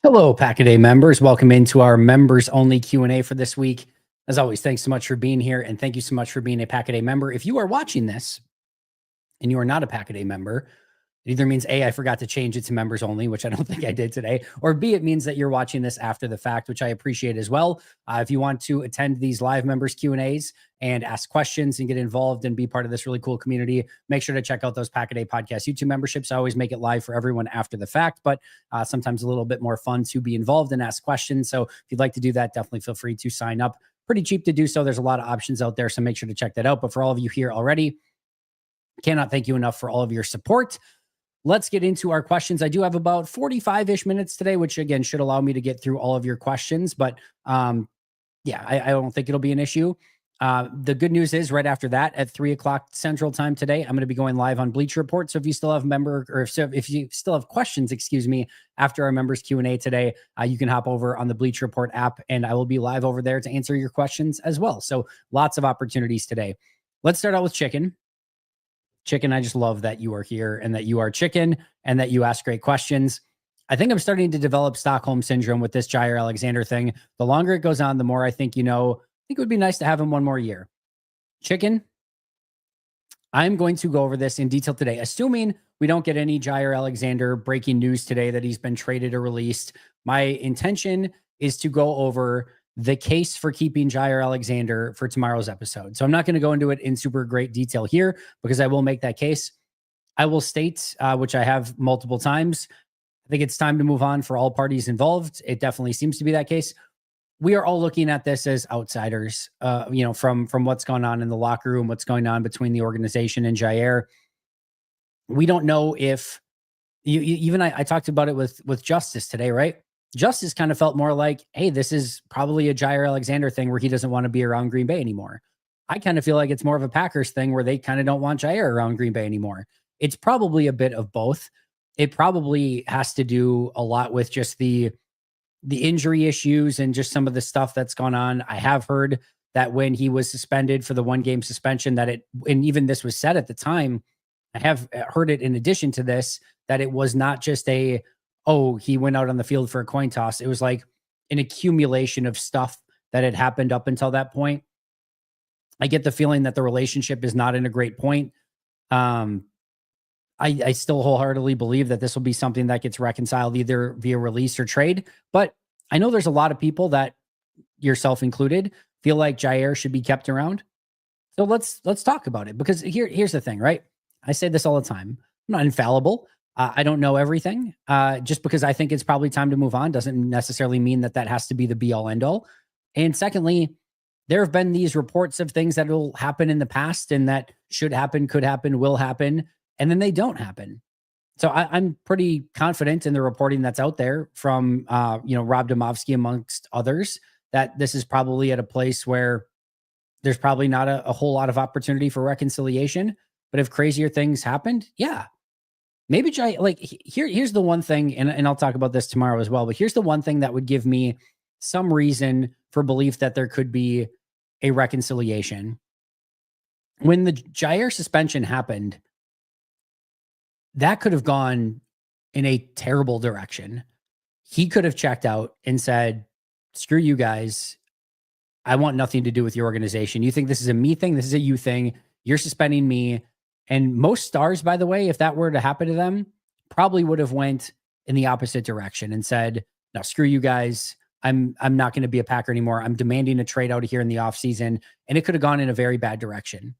Hello, Pack-A-Day members. Welcome into our members-only Q&A for this week. As always, thanks so much for being here, and thank you so much for being a Pack-A-Day member. If you are watching this and you are not a Pack-A-Day member, it either means A, I forgot to change it to members only, which I don't think I did today, or B, it means that you're watching this after the fact, which I appreciate as well. If you want to attend these live members Q&As and ask questions and get involved and be part of this really cool community, make sure to check out those Pack-A-Day Podcast YouTube memberships. I always make it live for everyone after the fact, but sometimes a little bit more fun to be involved and ask questions. So if you'd like to do that, definitely feel free to sign up. Pretty cheap to do so. There's a lot of options out there, so make sure to check that out. But for all of you here already, cannot thank you enough for all of your support. Let's get into our questions. I do have about 45-ish minutes today, which again should allow me to get through all of your questions. But yeah, I don't think it'll be an issue. The good news is right after that at 3 o'clock Central Time today, I'm going to be going live on Bleacher Report. So if you still have if you still have questions, excuse me, after our members Q&A today, you can hop over on the Bleacher Report app and I will be live over there to answer your questions as well. So lots of opportunities today. Let's start out with Chicken. Chicken, I just love that you are here and that you are Chicken and that you ask great questions. I think I'm starting to develop Stockholm Syndrome with this Jaire Alexander thing. The longer it goes on, the more I think, I think it would be nice to have him one more year. Chicken, I'm going to go over this in detail today, assuming we don't get any Jaire Alexander breaking news today that he's been traded or released. My intention is to go over the case for keeping Jaire Alexander for tomorrow's episode. So I'm not going to go into it in super great detail here because I will make that case. I will state, which I have multiple times, I think it's time to move on for all parties involved. It definitely seems to be that case. We are all looking at this as outsiders, from what's going on in the locker room, what's going on between the organization and Jaire. We don't know if I talked about it with Justice today, right? Justice kind of felt more like, hey, this is probably a Jaire Alexander thing where he doesn't want to be around Green Bay anymore. I kind of feel like it's more of a Packers thing where they kind of don't want Jaire around Green Bay anymore. It's probably a bit of both. It probably has to do a lot with just the injury issues and just some of the stuff that's gone on. I have heard that when he was suspended for the 1-game suspension and even this was said at the time, I have heard it in addition to this, that it was not just he went out on the field for a coin toss. It was like an accumulation of stuff that had happened up until that point. I get the feeling that the relationship is not in a great point. I still wholeheartedly believe that this will be something that gets reconciled either via release or trade. But I know there's a lot of people that, yourself included, feel like Jaire should be kept around. So let's talk about it, because here's the thing, right? I say this all the time. I'm not infallible. I don't know everything. Just because I think it's probably time to move on doesn't necessarily mean that has to be the be all end all. And secondly, there have been these reports of things that will happen in the past and that should happen, could happen, will happen, and then they don't happen. So I'm pretty confident in the reporting that's out there from, Rob Domofsky amongst others, that this is probably at a place where there's probably not a whole lot of opportunity for reconciliation. But if crazier things happened, yeah. Maybe here's the one thing, and I'll talk about this tomorrow as well, but here's the one thing that would give me some reason for belief that there could be a reconciliation. When the Jaire suspension happened, that could have gone in a terrible direction. He could have checked out and said, screw you guys. I want nothing to do with your organization. You think this is a me thing? This is a you thing. You're suspending me. And most stars, by the way, if that were to happen to them, probably would have went in the opposite direction and said, no, screw you guys. I'm not going to be a Packer anymore. I'm demanding a trade out of here in the offseason. And it could have gone in a very bad direction.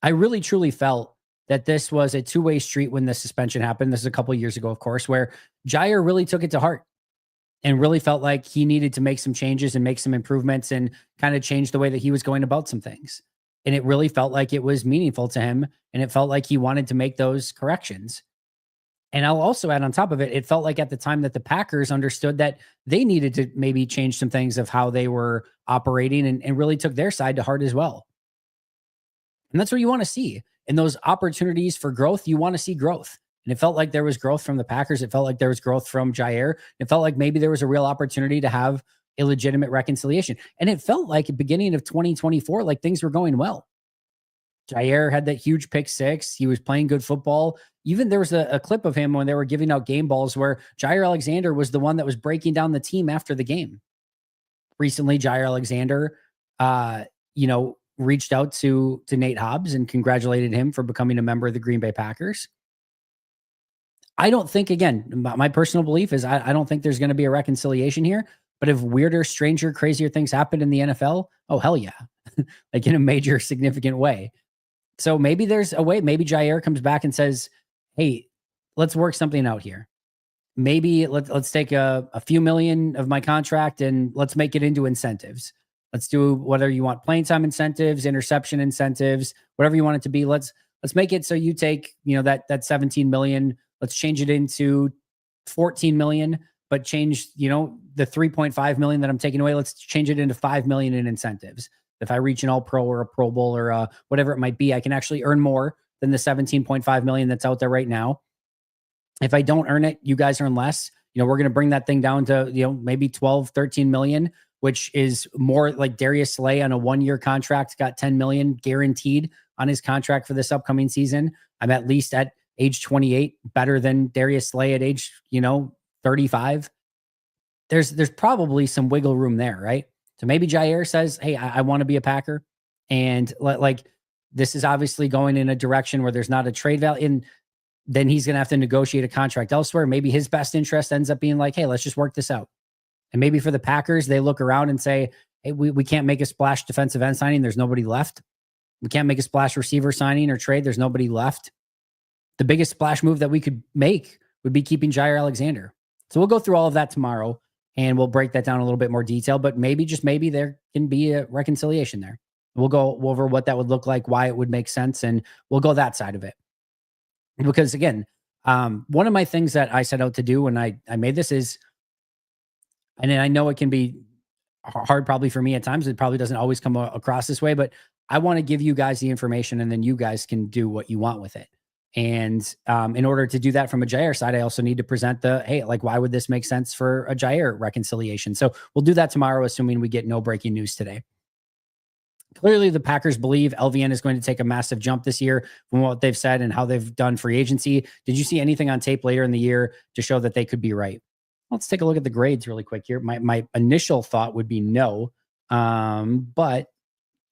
I really, truly felt that this was a two-way street when the suspension happened. This is a couple of years ago, of course, where Jaire really took it to heart and really felt like he needed to make some changes and make some improvements and kind of change the way that he was going about some things. And it really felt like it was meaningful to him. And it felt like he wanted to make those corrections. And I'll also add on top of it, it felt like at the time that the Packers understood that they needed to maybe change some things of how they were operating and really took their side to heart as well. And that's what you want to see. In those opportunities for growth, you want to see growth. And it felt like there was growth from the Packers. It felt like there was growth from Jaire. It felt like maybe there was a real opportunity to have a legitimate reconciliation. And it felt like at the beginning of 2024, like things were going well. Jaire had that huge pick six. He was playing good football. Even there was a clip of him when they were giving out game balls where Jaire Alexander was the one that was breaking down the team after the game. Recently, Jaire Alexander, reached out to Nate Hobbs and congratulated him for becoming a member of the Green Bay Packers. I don't think, again, my personal belief is I don't think there's going to be a reconciliation here. But if weirder, stranger, crazier things happen in the NFL, oh, hell yeah. Like in a major, significant way. So maybe there's a way. Maybe Jaire comes back and says, hey, let's work something out here. Maybe let's take a few million of my contract and let's make it into incentives. Let's do whether you want playing time incentives, interception incentives, whatever you want it to be. Let's make it so you take, that 17 million. Let's change it into 14 million, but change, the 3.5 million that I'm taking away. Let's change it into 5 million in incentives. If I reach an all pro or a Pro Bowl or whatever it might be, I can actually earn more than the 17.5 million that's out there right now. If I don't earn it, you guys earn less. We're going to bring that thing down to, maybe 12, 13 million, which is more like Darius Slay on a 1-year contract, got 10 million guaranteed on his contract for this upcoming season. I'm at least at age 28, better than Darius Slay at age, 35. There's probably some wiggle room there, right? So maybe Jaire says, hey, I want to be a Packer. And this is obviously going in a direction where there's not a trade value. And then he's going to have to negotiate a contract elsewhere. Maybe his best interest ends up being like, hey, let's just work this out. And maybe for the Packers, they look around and say, hey, we can't make a splash defensive end signing. There's nobody left. We can't make a splash receiver signing or trade. There's nobody left. The biggest splash move that we could make would be keeping Jaire Alexander. So we'll go through all of that tomorrow and we'll break that down in a little bit more detail, but maybe, just maybe, there can be a reconciliation there. We'll go over what that would look like, why it would make sense, and we'll go that side of it. Because again, one of my things that I set out to do when I made this is, and I know it can be hard probably for me at times, it probably doesn't always come across this way, but I want to give you guys the information and then you guys can do what you want with it. And in order to do that from a Jaire side, I also need to present hey, why would this make sense for a Jaire reconciliation? So we'll do that tomorrow, assuming we get no breaking news today. Clearly, the Packers believe LVN is going to take a massive jump this year from what they've said and how they've done free agency. Did you see anything on tape later in the year to show that they could be right? Let's take a look at the grades really quick here. My initial thought would be no, but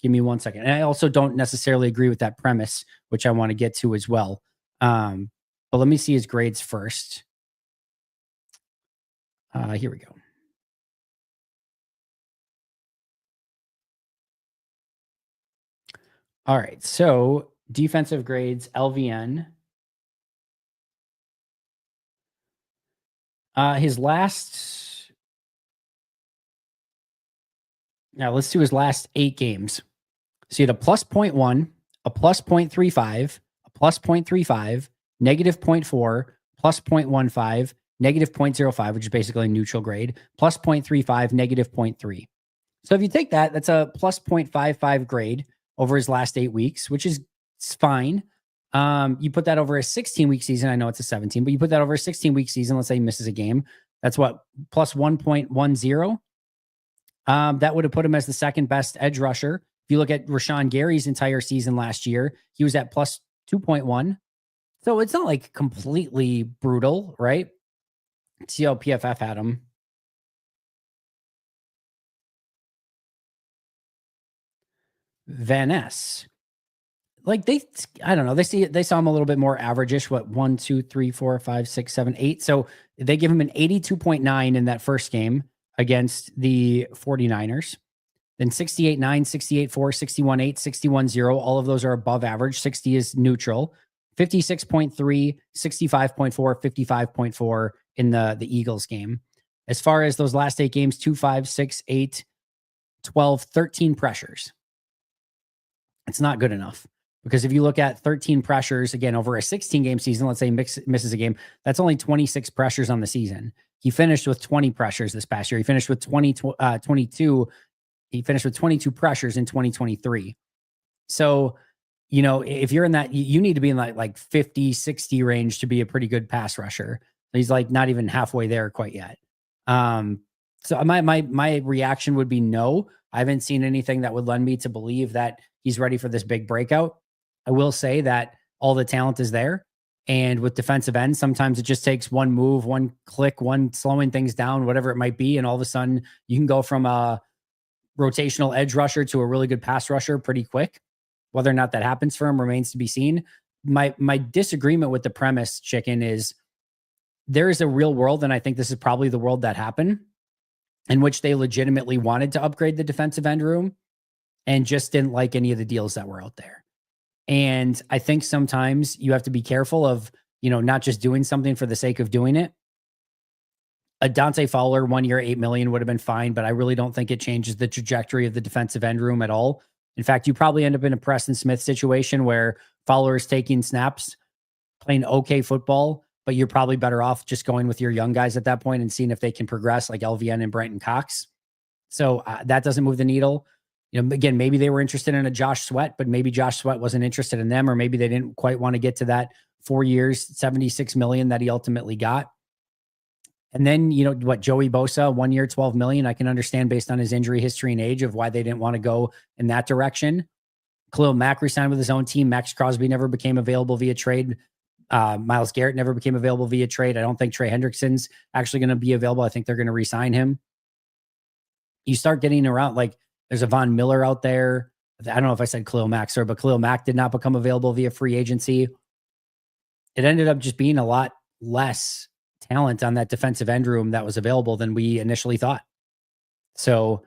give me 1 second. And I also don't necessarily agree with that premise, which I want to get to as well. But let me see his grades first. Here we go. All right. So defensive grades, LVN. His last. Now let's do his last 8 games. So he had a plus 0.1, a plus 0.35, a plus 0.35, negative 0.4, plus 0.15, negative 0.05, which is basically a neutral grade, plus 0.35, negative 0.3. So if you take that, that's a plus 0.55 grade over his last 8 weeks, which is fine. You put that over a 16-week season. I know it's a 17, but you put that over a 16-week season. Let's say he misses a game. That's what, plus 1.10. That would have put him as the second best edge rusher. If you look at Rashawn Gary's entire season last year, he was at plus 2.1. So it's not like completely brutal, right? Let's see how PFF had him. Van Ness. I don't know. They saw him a little bit more average-ish. What, 1, 2, 3, 4, 5, 6, 7, 8. So they give him an 82.9 in that first game against the 49ers. Then 68.9, 68.4, 61.8, 61.0. All of those are above average. 60 is neutral. 56.3, 65.4, 55.4 in the Eagles game. As far as those last 8 games, 2, 5, 6, 8, 12, 13 pressures. It's not good enough. Because if you look at 13 pressures, again, over a 16-game season, let's say misses a game, that's only 26 pressures on the season. He finished with 20 pressures this past year. He finished with 22. He finished with 22 pressures in 2023. So, if you're in that, you need to be in like 50, 60 range to be a pretty good pass rusher. He's like not even halfway there quite yet. So my reaction would be no. I haven't seen anything that would lend me to believe that he's ready for this big breakout. I will say that all the talent is there. And with defensive ends, sometimes it just takes one move, one click, one slowing things down, whatever it might be. And all of a sudden you can go from a rotational edge rusher to a really good pass rusher pretty quick. Whether or not that happens for him remains to be seen. My disagreement with the premise, Chicken, is there is a real world, and I think this is probably the world that happened, in which they legitimately wanted to upgrade the defensive end room and just didn't like any of the deals that were out there. And I think sometimes you have to be careful of, not just doing something for the sake of doing it. A Dante Fowler 1 year, $8 million would have been fine, but I really don't think it changes the trajectory of the defensive end room at all. In fact, you probably end up in a Preston Smith situation where Fowler is taking snaps, playing okay football, but you're probably better off just going with your young guys at that point and seeing if they can progress, like LVN and Brenton Cox. So that doesn't move the needle. Again, maybe they were interested in a Josh Sweat, but maybe Josh Sweat wasn't interested in them, or maybe they didn't quite want to get to that 4 years, $76 million that he ultimately got. And then, Joey Bosa, 1 year, $12 million. I can understand based on his injury history and age of why they didn't want to go in that direction. Khalil Mack resigned with his own team. Max Crosby never became available via trade. Myles Garrett never became available via trade. I don't think Trey Hendrickson's actually going to be available. I think they're going to re-sign him. You start getting around, like there's a Von Miller out there. I don't know if I said Khalil Mack, sir, but Khalil Mack did not become available via free agency. It ended up just being a lot less talent on that defensive end room that was available than we initially thought. So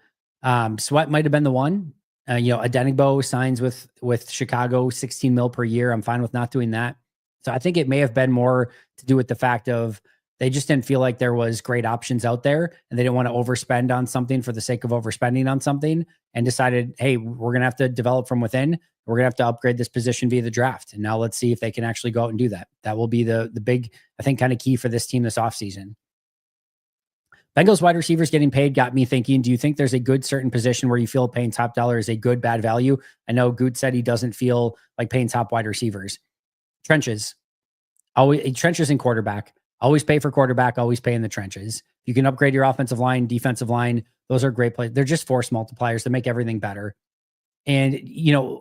Sweat might have been the one. Adenigbo signs with Chicago, 16 mil per year. I'm fine with not doing that. So I think it may have been more to do with the fact of they just didn't feel like there was great options out there, and they didn't want to overspend on something for the sake of overspending on something, and decided, hey, we're going to have to develop from within. We're going to have to upgrade this position via the draft. And now let's see if they can actually go out and do that. That will be the big, I think, kind of key for this team this offseason. Bengals wide receivers getting paid got me thinking, do you think there's a good certain position where you feel paying top dollar is a good, bad value? I know Goot said he doesn't feel like paying top wide receivers. Trenches and quarterback. Always pay for quarterback, always pay in the trenches. You can upgrade your offensive line, defensive line. Those are great plays. They're just force multipliers that make everything better. And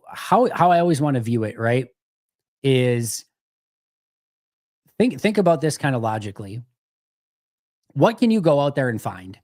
how I always want to view it, right, is think about this kind of logically. What can you go out there and find?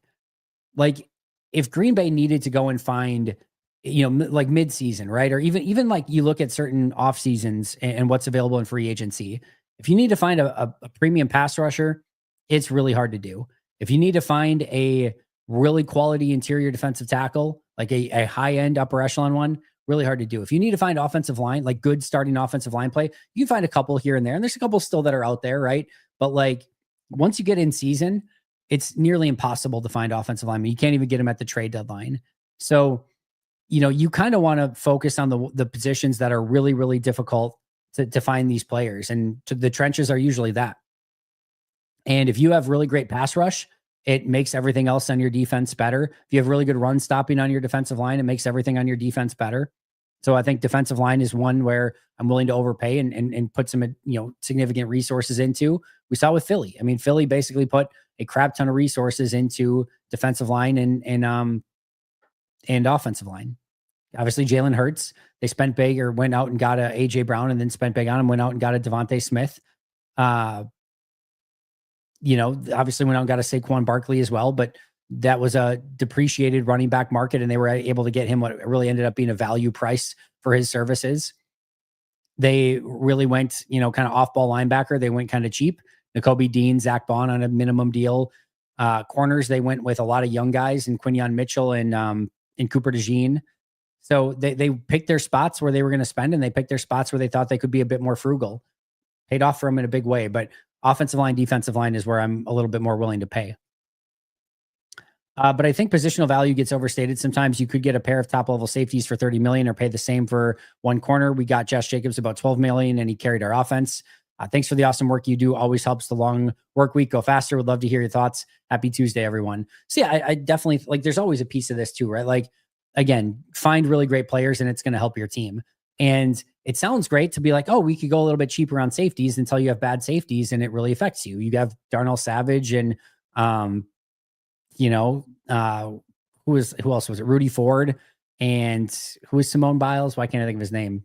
Like if Green Bay needed to go and find, like mid-season, right? Or even like you look at certain off seasons and what's available in free agency. If you need to find a premium pass rusher, it's really hard to do. If you need to find a really quality interior defensive tackle, like a high-end upper echelon one, really hard to do. If you need to find offensive line, like good starting offensive line play, you can find a couple here and there. And there's a couple still that are out there, right? But like once you get in season, it's nearly impossible to find offensive linemen. You can't even get them at the trade deadline. So, you kind of want to focus on the positions that are really, really difficult to find these players. And the trenches are usually that. And if you have really great pass rush, it makes everything else on your defense better. If you have really good run stopping on your defensive line, it makes everything on your defense better. So I think defensive line is one where I'm willing to overpay and put some, significant resources into. We saw with Philly. I mean, Philly basically put a crap ton of resources into defensive line and offensive line. Obviously, Jalen Hurts, they spent big or went out and got a AJ Brown and then spent big on him, went out and got a Devontae Smith. Obviously went out and got a Saquon Barkley as well, but that was a depreciated running back market, and they were able to get him what really ended up being a value price for his services. They really went, kind of off-ball linebacker. They went kind of cheap. Nakobe Dean, Zach Bond on a minimum deal. Corners, they went with a lot of young guys and Quinyon Mitchell and Cooper DeJean. So they picked their spots where they were going to spend, and they picked their spots where they thought they could be a bit more frugal. Paid off for them in a big way, but offensive line, defensive line is where I'm a little bit more willing to pay. But I think positional value gets overstated. Sometimes you could get a pair of top level safeties for 30 million or pay the same for one corner. We got Josh Jacobs about 12 million and he carried our offense. Thanks for the awesome work you do. Always helps the long work week go faster. Would love to hear your thoughts. Happy Tuesday, everyone. So yeah, I definitely like, there's always a piece of this too, right? Like again, find really great players and it's going to help your team. And it sounds great to be like, oh, we could go a little bit cheaper on safeties until you have bad safeties and it really affects you. You have Darnell Savage and, who else was it? Rudy Ford and who is Simone Biles? Why can't I think of his name?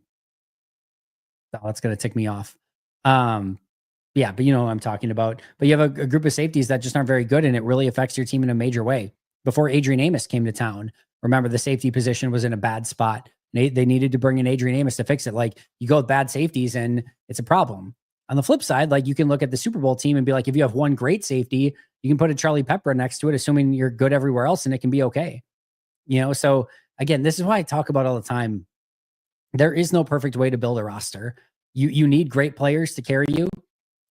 Oh, that's going to tick me off. Yeah, but you know what I'm talking about. But you have a group of safeties that just aren't very good, and it really affects your team in a major way. Before Adrian Amos came to town, remember the safety position was in a bad spot. They needed to bring in Adrian Amos to fix it. Like, you go with bad safeties and it's a problem. On the flip side, like, you can look at the Super Bowl team and be like, if you have one great safety, you can put a Charlie Pepper next to it, assuming you're good everywhere else, and it can be okay. You know, so again, this is why I talk about all the time. There is no perfect way to build a roster. You need great players to carry you.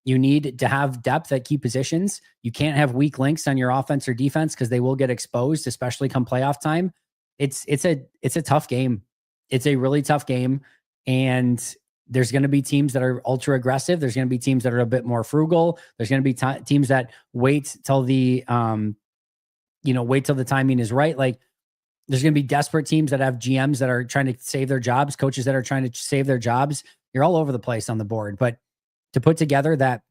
You need to have depth at key positions. You can't have weak links on your offense or defense because they will get exposed, especially come playoff time. It's a tough game. It's a really tough game, and there's going to be teams that are ultra aggressive. There's going to be teams that are a bit more frugal. There's going to be teams that wait till the wait till the timing is right. Like, there's going to be desperate teams that have GMs that are trying to save their jobs, coaches that are trying to save their jobs. You're all over the place on the board, but to put together that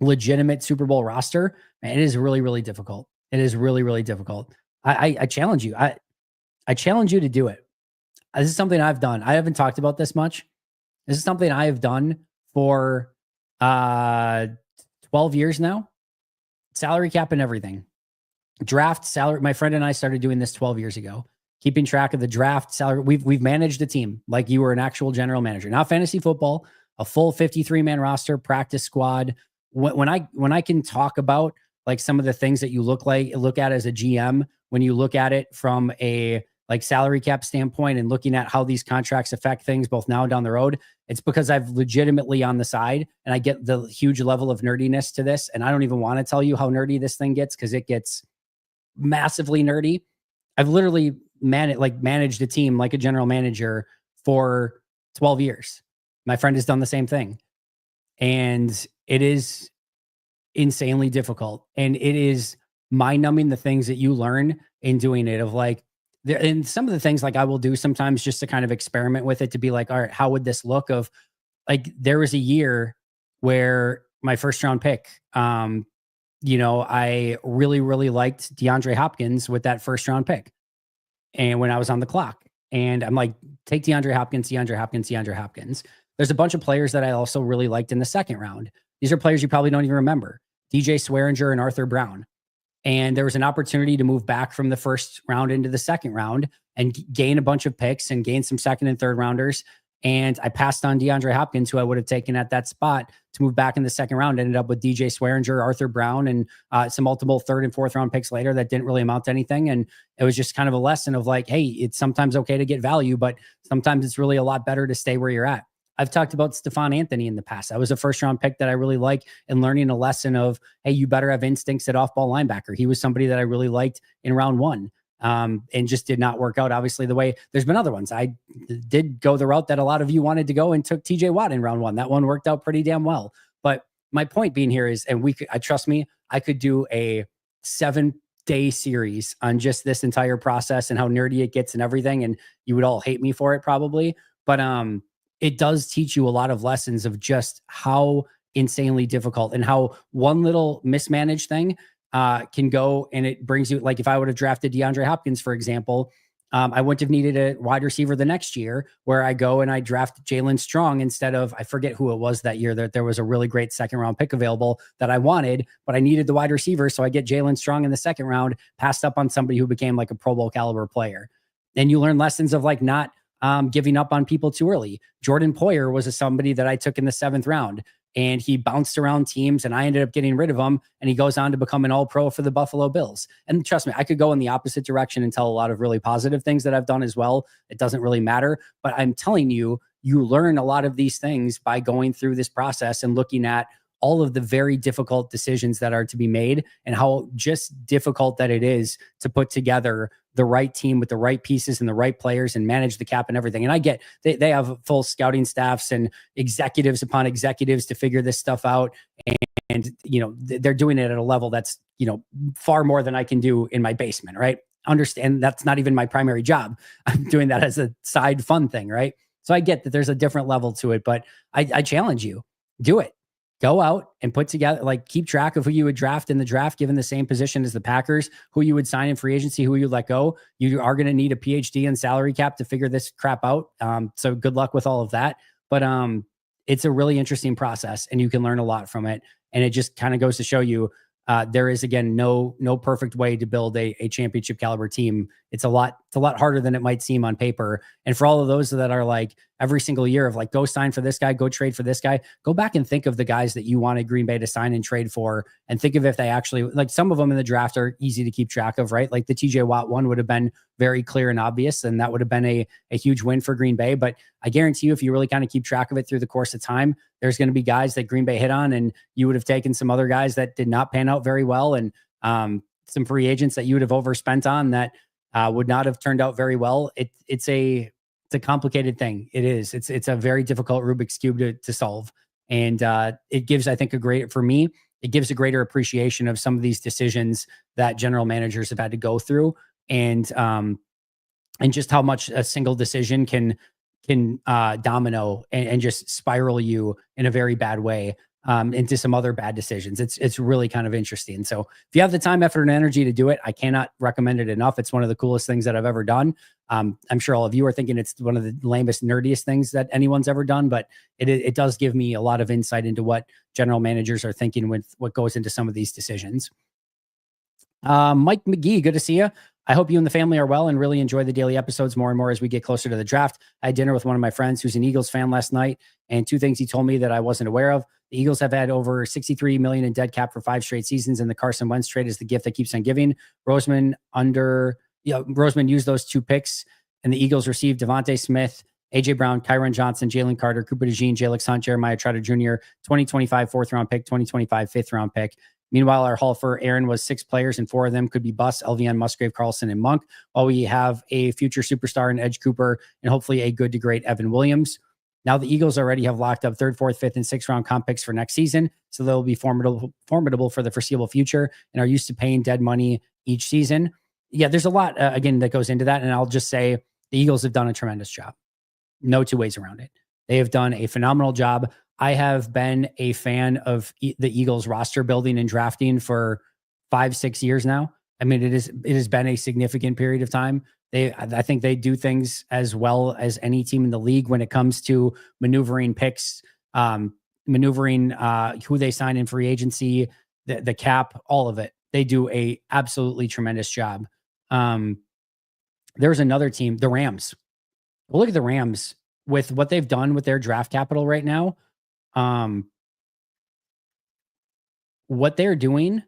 legitimate Super Bowl roster, man, it is really, really difficult. It is really, really difficult. I challenge you. I challenge you to do it. This is something I've done. I haven't talked about this much. This is something I have done for 12 years now. Salary cap and everything. Draft salary. My friend and I started doing this 12 years ago, keeping track of the draft salary. We've managed a team like you were an actual general manager, not fantasy football, a full 53-man roster, practice squad. When I can talk about like some of the things that you look at as a GM, when you look at it from a like salary cap standpoint and looking at how these contracts affect things both now and down the road, it's because I've legitimately on the side and I get the huge level of nerdiness to this. And I don't even want to tell you how nerdy this thing gets because it gets massively nerdy. I've literally managed a team like a general manager for 12 years. My friend has done the same thing. And it is insanely difficult. And it is mind-numbing the things that you learn in doing it, of like, and some of the things like I will do sometimes just to kind of experiment with it, to be like, all right, how would this look? Of like, there was a year where my first round pick, I really, really liked DeAndre Hopkins with that first round pick. And when I was on the clock, and I'm like, take DeAndre Hopkins. There's a bunch of players that I also really liked in the second round. These are players you probably don't even remember. DJ Swearinger and Arthur Brown. And there was an opportunity to move back from the first round into the second round and gain a bunch of picks and gain some second and third rounders. And I passed on DeAndre Hopkins, who I would have taken at that spot, to move back in the second round. Ended up with DJ Swearinger, Arthur Brown, and some multiple third and fourth round picks later that didn't really amount to anything. And it was just kind of a lesson of like, hey, it's sometimes okay to get value, but sometimes it's really a lot better to stay where you're at. I've talked about Stephon Anthony in the past. I was a first round pick that I really like, and learning a lesson of, hey, you better have instincts at off ball linebacker. He was somebody that I really liked in round one. And just did not work out. Obviously, the way there's been other ones. I did go the route that a lot of you wanted to go and took TJ Watt in round one. That one worked out pretty damn well. But my point being here is, and trust me, I could do a 7-day series on just this entire process and how nerdy it gets and everything. And you would all hate me for it probably. But it does teach you a lot of lessons of just how insanely difficult and how one little mismanaged thing can go, and it brings you, like, if I would have drafted DeAndre Hopkins, for example, I wouldn't have needed a wide receiver the next year, where I go and I draft Jalen Strong instead of, I forget who it was that year, that there was a really great second round pick available that I wanted, but I needed the wide receiver. So I get Jalen Strong in the second round, passed up on somebody who became like a Pro Bowl caliber player. And you learn lessons of like not giving up on people too early. Jordan Poyer was somebody that I took in the 7th round, and he bounced around teams and I ended up getting rid of him, and he goes on to become an all-pro for the Buffalo Bills. And trust me, I could go in the opposite direction and tell a lot of really positive things that I've done as well. It doesn't really matter, but I'm telling you, you learn a lot of these things by going through this process and looking at all of the very difficult decisions that are to be made, and how just difficult that it is to put together the right team with the right pieces and the right players and manage the cap and everything. And I get they have full scouting staffs and executives upon executives to figure this stuff out. And they're doing it at a level that's, far more than I can do in my basement, right? Understand that's not even my primary job. I'm doing that as a side fun thing, right? So I get that there's a different level to it, but I challenge you, do it. Go out and put together, like, keep track of who you would draft in the draft, given the same position as the Packers, who you would sign in free agency, who you let go. You are going to need a PhD in salary cap to figure this crap out. So good luck with all of that. But it's a really interesting process, and you can learn a lot from it. And it just kind of goes to show you there is, again, no perfect way to build a championship caliber team. It's a lot harder than it might seem on paper. And for all of those that are like every single year of like, go sign for this guy, go trade for this guy, go back and think of the guys that you wanted Green Bay to sign and trade for, and think of if they actually, like, some of them in the draft are easy to keep track of, right? Like the TJ Watt one would have been very clear and obvious, and that would have been a huge win for Green Bay. But I guarantee you, if you really kind of keep track of it through the course of time, there's going to be guys that Green Bay hit on, and you would have taken some other guys that did not pan out very well, and some free agents that you would have overspent on that would not have turned out very well. It's a complicated thing. It is. It's a very difficult Rubik's Cube to solve. And it gives, I think, it gives a greater appreciation of some of these decisions that general managers have had to go through, and just how much a single decision can domino and just spiral you in a very bad way into some other bad decisions. It's really kind of interesting. So if you have the time, effort, and energy to do it, I cannot recommend it enough. It's one of the coolest things that I've ever done. I'm sure all of you are thinking it's one of the lamest, nerdiest things that anyone's ever done, but it does give me a lot of insight into what general managers are thinking with what goes into some of these decisions. Mike McGee, good to see you. I hope you and the family are well and really enjoy the daily episodes more and more as we get closer to the draft. I had dinner with one of my friends who's an Eagles fan last night, and two things he told me that I wasn't aware of. The Eagles have had over $63 million in dead cap for 5 straight seasons, and the Carson Wentz trade is the gift that keeps on giving. Roseman used those 2 picks, and the Eagles received Devontae Smith, AJ Brown, Kyron Johnson, Jalen Carter, Cooper DeJean, Jalex Hunt, Jeremiah Trotter Jr., 2025 4th-round pick, 2025 5th-round pick. Meanwhile, our haul for Aaron was 6 players, and 4 of them could be busts: LVN, Musgrave, Carlson, and Monk, while we have a future superstar in Edge Cooper and hopefully a good to great Evan Williams. Now the Eagles already have locked up 3rd, 4th, 5th, and 6th-round comp picks for next season, so they'll be formidable for the foreseeable future and are used to paying dead money each season. Yeah, there's a lot, again, that goes into that, and I'll just say the Eagles have done a tremendous job. No two ways around it. They have done a phenomenal job. I have been a fan of the Eagles roster building and drafting for 5-6 years now. I mean, it has been a significant period of time. I think they do things as well as any team in the league when it comes to maneuvering picks, maneuvering who they sign in free agency, the cap, all of it. They do a absolutely tremendous job. There's another team, the Rams. Well, look at the Rams with what they've done with their draft capital right now. What they're doing.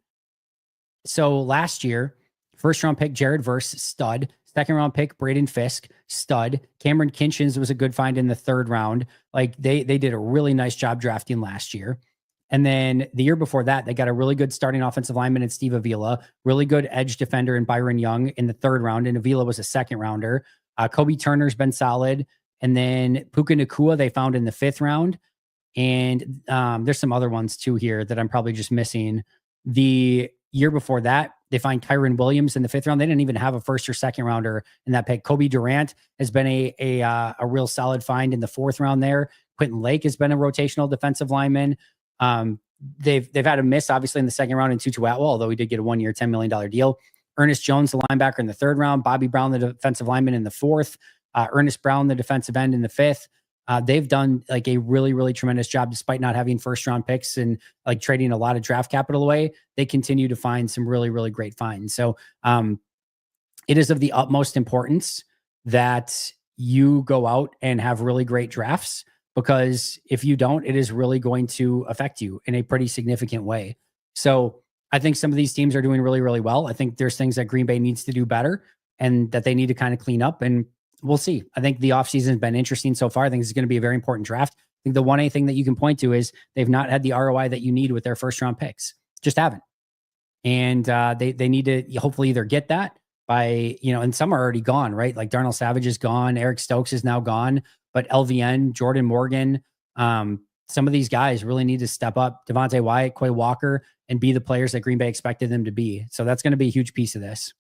So last year, 1st-round pick Jared Verse, stud. 2nd-round pick Braden Fisk, stud. Cameron Kinchins was a good find in the 3rd round. Like they did a really nice job drafting last year. And then the year before that, they got a really good starting offensive lineman in Steve Avila, really good edge defender in Byron Young in the 3rd round, and Avila was a 2nd rounder. Kobe Turner's been solid. And then Puka Nacua they found in the 5th round. And there's some other ones too here that I'm probably just missing. The year before that, they find Kyron Williams in the 5th round. They didn't even have a 1st or 2nd rounder in that pick. Kobe Durant has been a real solid find in the 4th round there. Quentin Lake has been a rotational defensive lineman. They've had a miss, obviously, in the 2nd round in Tutu Atwell, although he did get a 1-year, $10 million deal. Ernest Jones, the linebacker, in the 3rd round. Bobby Brown, the defensive lineman, in the 4th. Ernest Brown, the defensive end, in the 5th. They've done like a really, really tremendous job despite not having 1st-round picks and like trading a lot of draft capital away. They continue to find some really, really great finds. So it is of the utmost importance that you go out and have really great drafts, because if you don't, it is really going to affect you in a pretty significant way. So I think some of these teams are doing really, really well. I think there's things that Green Bay needs to do better and that they need to kind of clean up, and we'll see. I think the offseason has been interesting so far. I think this is going to be a very important draft. I think the 1A thing that you can point to is they've not had the ROI that you need with their 1st-round picks. Just haven't. And they need to hopefully either get that by, and some are already gone, right? Like Darnell Savage is gone. Eric Stokes is now gone. But LVN, Jordan Morgan, some of these guys really need to step up. Devontae Wyatt, Quay Walker, and be the players that Green Bay expected them to be. So that's going to be a huge piece of this.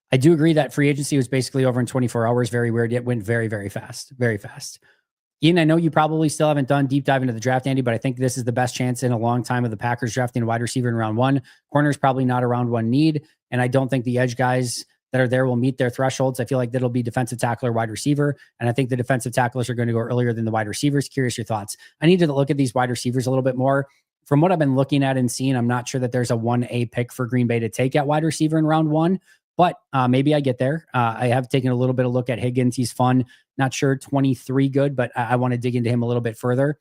I do agree that free agency was basically over in 24 hours. Very weird. It went very, very fast. Very fast. Ian, I know you probably still haven't done deep dive into the draft, Andy, but I think this is the best chance in a long time of the Packers drafting a wide receiver in round 1. Corner is probably not a round 1 need. And I don't think the edge guys that are there will meet their thresholds. I feel like that'll be defensive tackle or wide receiver. And I think the defensive tacklers are going to go earlier than the wide receivers. Curious your thoughts. I need to look at these wide receivers a little bit more. From what I've been looking at and seeing, I'm not sure that there's a 1A pick for Green Bay to take at wide receiver in round one, but maybe I get there. I have taken a little bit of look at Higgins. He's fun. Not sure 23 good, but I want to dig into him a little bit further.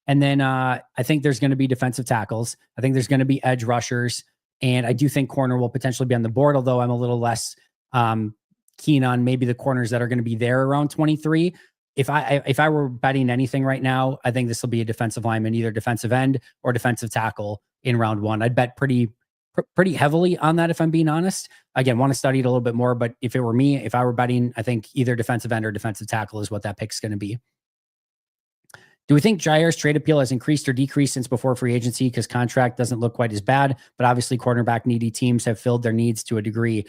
And then I think there's going to be defensive tackles. I think there's going to be edge rushers. And I do think corner will potentially be on the board, although I'm a little less keen on maybe the corners that are going to be there around 23. If I were betting anything right now, I think this will be a defensive lineman, either defensive end or defensive tackle in round one. I'd bet pretty heavily on that, if I'm being honest. Again, want to study it a little bit more, but if it were me, if I were betting, I think either defensive end or defensive tackle is what that pick's going to be. Do we think Jaire's trade appeal has increased or decreased since before free agency? Because contract doesn't look quite as bad, but obviously cornerback needy teams have filled their needs to a degree.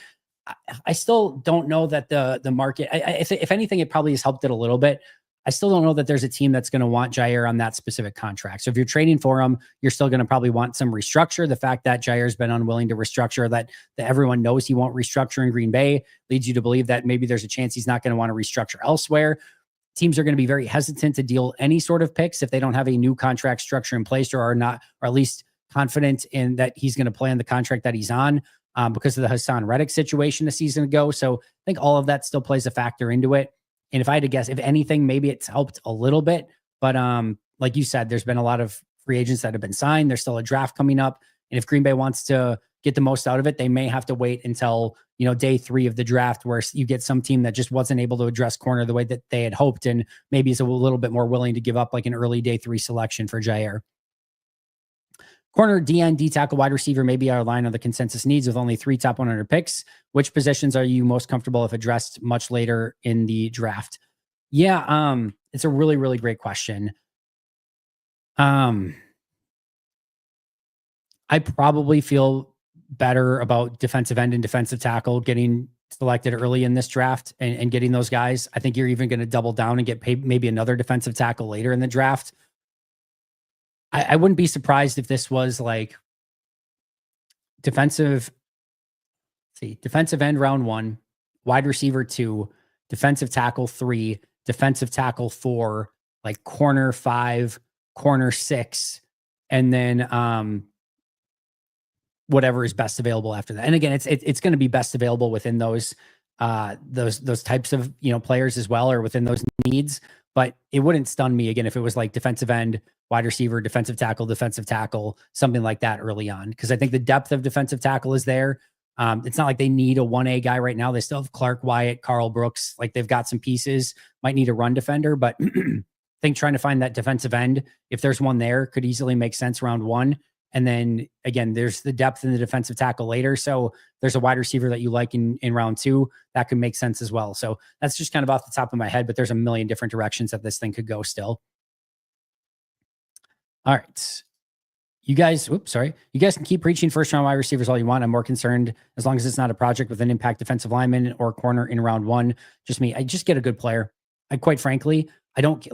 I still don't know that the market, if anything, it probably has helped it a little bit. I still don't know that there's a team that's going to want Jaire on that specific contract. So if you're trading for him, you're still going to probably want some restructure. The fact that Jaire's been unwilling to restructure, that everyone knows he won't restructure in Green Bay, leads you to believe that maybe there's a chance he's not going to want to restructure elsewhere. Teams are going to be very hesitant to deal any sort of picks if they don't have a new contract structure in place or are not, or at least confident in that he's going to play on the contract that he's on because of the Hassan Reddick situation a season ago. So I think all of that still plays a factor into it. And if I had to guess, if anything, maybe it's helped a little bit. But like you said, there's been a lot of free agents that have been signed. There's still a draft coming up. And if Green Bay wants to get the most out of it, they may have to wait until, day 3 of the draft, where you get some team that just wasn't able to address corner the way that they had hoped, and maybe is a little bit more willing to give up like an early day 3 selection for Jaire. Corner, DN, D tackle, wide receiver may be our line of the consensus needs with only 3 top 100 picks. Which positions are you most comfortable if addressed much later in the draft? Yeah, it's a really, really great question. I probably feel better about defensive end and defensive tackle getting selected early in this draft and getting those guys. I think you're even going to double down and get paid maybe another defensive tackle later in the draft. I wouldn't be surprised if this was like defensive end round 1, wide receiver 2, defensive tackle 3, defensive tackle 4, like corner 5, corner 6, and then whatever is best available after that. And again, it's going to be best available within those types of players as well, or within those needs. But it wouldn't stun me again if it was like defensive end, wide receiver, defensive tackle, something like that early on. Because I think the depth of defensive tackle is there. It's not like they need a 1A guy right now. They still have Clark, Wyatt, Carl Brooks. Like they've got some pieces, might need a run defender, but I think trying to find that defensive end, if there's one there, could easily make sense round 1. And then again, there's the depth in the defensive tackle later. So there's a wide receiver that you like in round 2 that could make sense as well. So that's just kind of off the top of my head, but there's a million different directions that this thing could go still. All right. You guys can keep preaching first round wide receivers all you want. I'm more concerned as long as it's not a project with an impact defensive lineman or corner in round 1. I just get a good player. Quite frankly, I don't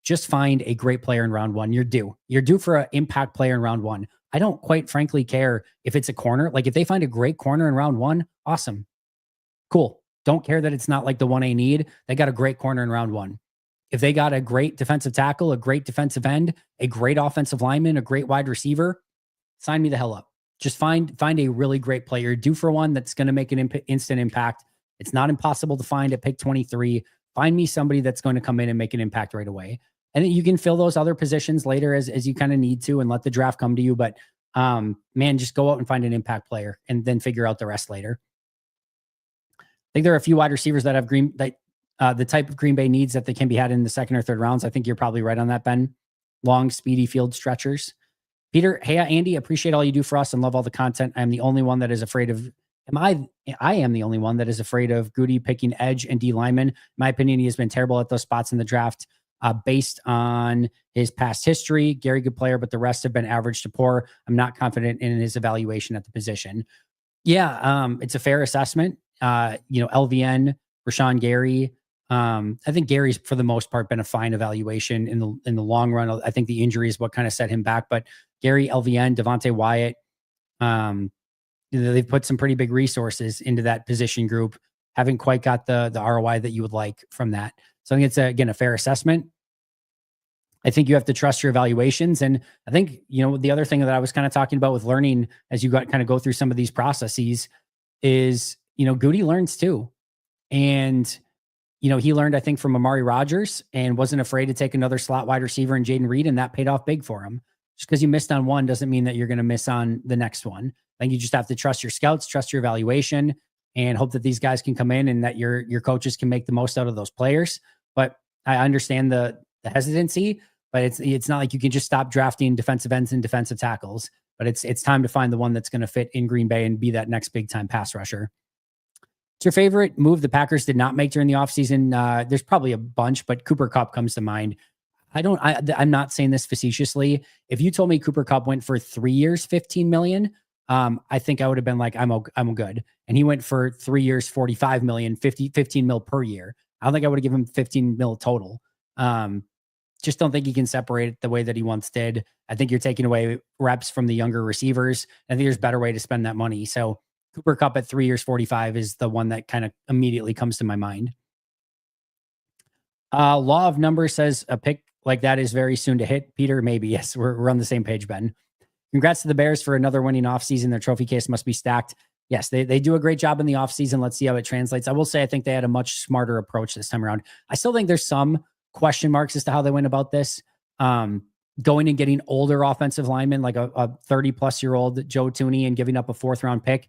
just find a great player in round 1. You're due for an impact player in round 1. I don't quite frankly care if it's a corner. Like if they find a great corner in round 1, awesome. Cool. Don't care that it's not like the 1A need. They got a great corner in round 1. If they got a great defensive tackle, a great defensive end, a great offensive lineman, a great wide receiver, sign me the hell up. Just find a really great player, due for one that's going to make an instant impact. It's not impossible to find at pick 23. Find me somebody that's going to come in and make an impact right away. And then you can fill those other positions later as you kind of need to, and let the draft come to you. But man, just go out and find an impact player and then figure out the rest later. I think there are a few wide receivers that have the type of Green Bay needs that they can be had in the second or third rounds. I think you're probably right on that, Ben. Long, speedy field stretchers. Peter, hey, Andy, appreciate all you do for us and love all the content. I am the only one that is afraid of I am the only one that is afraid of Goody picking edge and D lineman. In my opinion, he has been terrible at those spots in the draft based on his past history. Gary, good player, but the rest have been average to poor. I'm not confident in his evaluation at the position. Yeah, it's a fair assessment. LVN, Rashawn Gary. I think Gary's for the most part been a fine evaluation in the long run. I think the injury is what kind of set him back. But Gary, LVN, Devontae Wyatt, they've put some pretty big resources into that position group. Haven't quite got the ROI that you would like from that. So I think it's again a fair assessment. I think you have to trust your evaluations. And I think, the other thing that I was kind of talking about with learning as you got kind of go through some of these processes is, Goody learns too. And, he learned, I think, from Amari Rodgers and wasn't afraid to take another slot wide receiver in Jaden Reed. And that paid off big for him. Just because you missed on one doesn't mean that you're going to miss on the next one. I think you just have to trust your scouts, trust your evaluation, and hope that these guys can come in and that your coaches can make the most out of those players. But I understand the hesitancy, but it's not like you can just stop drafting defensive ends and defensive tackles. But it's time to find the one that's going to fit in Green Bay and be that next big time pass rusher. What's your favorite move the Packers did not make during the offseason? There's probably a bunch, but Cooper Kupp comes to mind. I'm not saying this facetiously. If you told me Cooper Kupp went for 3 years, $15 million, I think I would have been like, I'm good. And he went for 3 years, $45 million, 15 mil per year. I don't think I would have given him 15 mil total. Just don't think he can separate it the way that he once did. I think you're taking away reps from the younger receivers. I think there's a better way to spend that money. So Cooper Kupp at 3 years, 45 is the one that kind of immediately comes to my mind. Law of numbers says a pick like that is very soon to hit. Peter, maybe. Yes, we're on the same page, Ben. Congrats to the Bears for another winning offseason. Their trophy case must be stacked. Yes, they do a great job in the offseason. Let's see how it translates. I will say I think they had a much smarter approach this time around. I still think there's some question marks as to how they went about this. Going and getting older offensive linemen, like a 30-plus-year-old Joe Thuney, and giving up a 4th-round pick.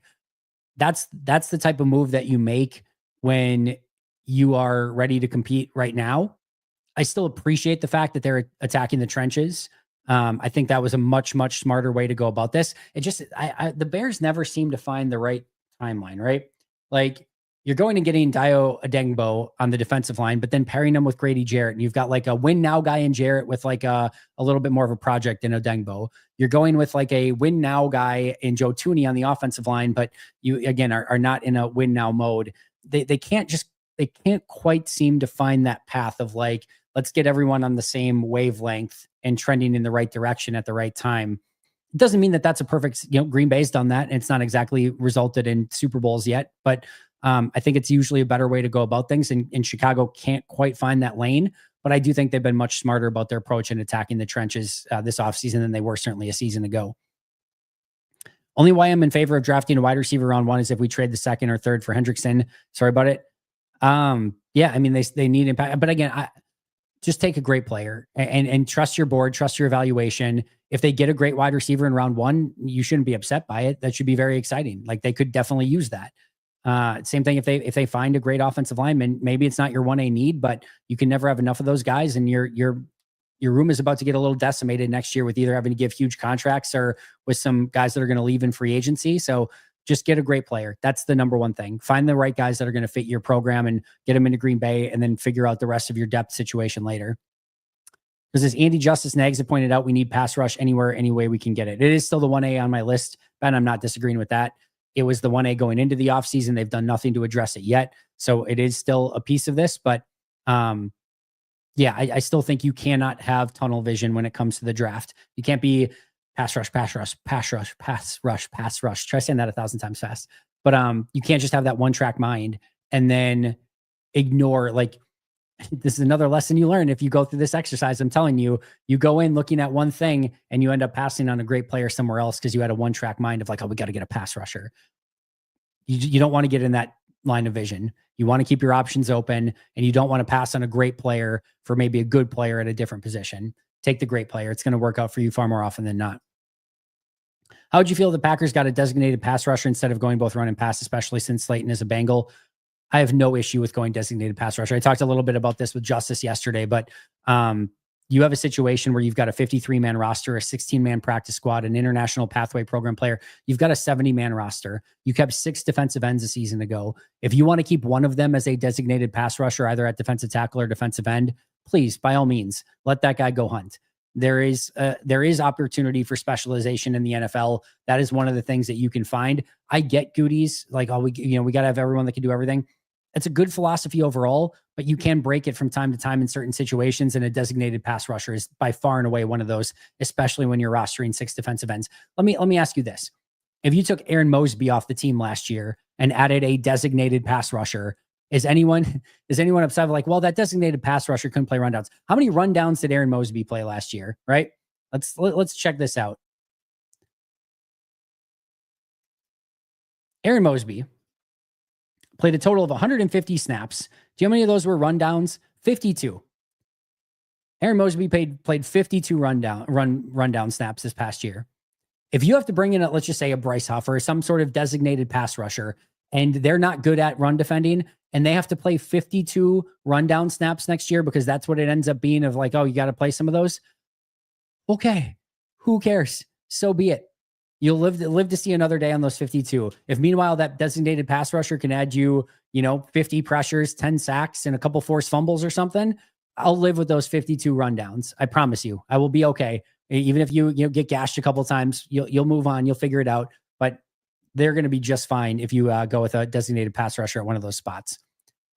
That's the type of move that you make when you are ready to compete right now. I still appreciate the fact that they're attacking the trenches. I think that was a much, much smarter way to go about this. It just, the Bears never seem to find the right timeline, right? Like, you're going and getting Dio Adengbo on the defensive line, but then pairing him with Grady Jarrett. And you've got like a win now guy in Jarrett with like a little bit more of a project in Adengbo. You're going with like a win now guy in Joe Thuney on the offensive line, but you, again, are not in a win now mode. They can't quite seem to find that path of like, let's get everyone on the same wavelength and trending in the right direction at the right time. It doesn't mean that that's a perfect, Green Bay's done that. And it's not exactly resulted in Super Bowls yet, but I think it's usually a better way to go about things. And Chicago can't quite find that lane, but I do think they've been much smarter about their approach in attacking the trenches this offseason than they were certainly a season ago. Only why I'm in favor of drafting a wide receiver round 1 is if we trade the 2nd or 3rd for Hendrickson. Sorry about it. Yeah, I mean, they need impact, but again, just take a great player and trust your board, trust your evaluation. If they get a great wide receiver in round 1, you shouldn't be upset by it. That should be very exciting. Like, they could definitely use that. Same thing if they find a great offensive lineman. Maybe it's not your 1A need, but you can never have enough of those guys, and your room is about to get a little decimated next year with either having to give huge contracts or with some guys that are going to leave in free agency. So just get a great player. That's the number one thing. Find the right guys that are going to fit your program and get them into Green Bay, and then figure out the rest of your depth situation later. Because as Andy Justice Nags have pointed out, we need pass rush anywhere, any way we can get it. It is still the 1A on my list, Ben. I'm not disagreeing with that. It was the 1A going into the offseason. They've done nothing to address it yet. So it is still a piece of this. But yeah, I still think you cannot have tunnel vision when it comes to the draft. You can't be pass rush, pass rush, pass rush, pass rush, pass rush. Try saying that 1,000 times fast. But you can't just have that one track mind and then ignore, like, this is another lesson you learn if you go through this exercise. I'm telling you, you go in looking at one thing and you end up passing on a great player somewhere else because you had a one-track mind of like, oh, we got to get a pass rusher. You don't want to get in that line of vision. You want to keep your options open, and you don't want to pass on a great player for maybe a good player at a different position. Take the great player. It's going to work out for you far more often than not. How would you feel if the Packers got a designated pass rusher instead of going both run and pass, especially since Slayton is a Bengal? I have no issue with going designated pass rusher. I talked a little bit about this with Justice yesterday, but you have a situation where you've got a 53-man roster, a 16-man practice squad, an international pathway program player. You've got a 70-man roster. You kept 6 defensive ends a season ago. If you want to keep one of them as a designated pass rusher, either at defensive tackle or defensive end, please, by all means, let that guy go hunt. There is opportunity for specialization in the NFL. That is one of the things that you can find. I get Goody's, like, we got to have everyone that can do everything. It's a good philosophy overall, but you can break it from time to time in certain situations, and a designated pass rusher is by far and away one of those, especially when you're rostering 6 defensive ends. Let me ask you this. If you took Aaron Mosby off the team last year and added a designated pass rusher, is anyone upset like, well, that designated pass rusher couldn't play rundowns? How many rundowns did Aaron Mosby play last year? Right? Let's check this out. Aaron Mosby played a total of 150 snaps. Do you know how many of those were rundowns? 52. Aaron Mosby played 52 rundown snaps this past year. If you have to bring in, let's just say a Bryce Huff or some sort of designated pass rusher, and they're not good at run defending, and they have to play 52 rundown snaps next year because that's what it ends up being of like, oh, you got to play some of those. Okay, who cares? So be it. You'll live to see another day on those 52. If meanwhile that designated pass rusher can add you, 50 pressures, 10 sacks, and a couple forced fumbles or something, I'll live with those 52 rundowns. I promise you, I will be okay. Even if you get gashed a couple times, you'll move on. You'll figure it out. But they're going to be just fine if you go with a designated pass rusher at one of those spots.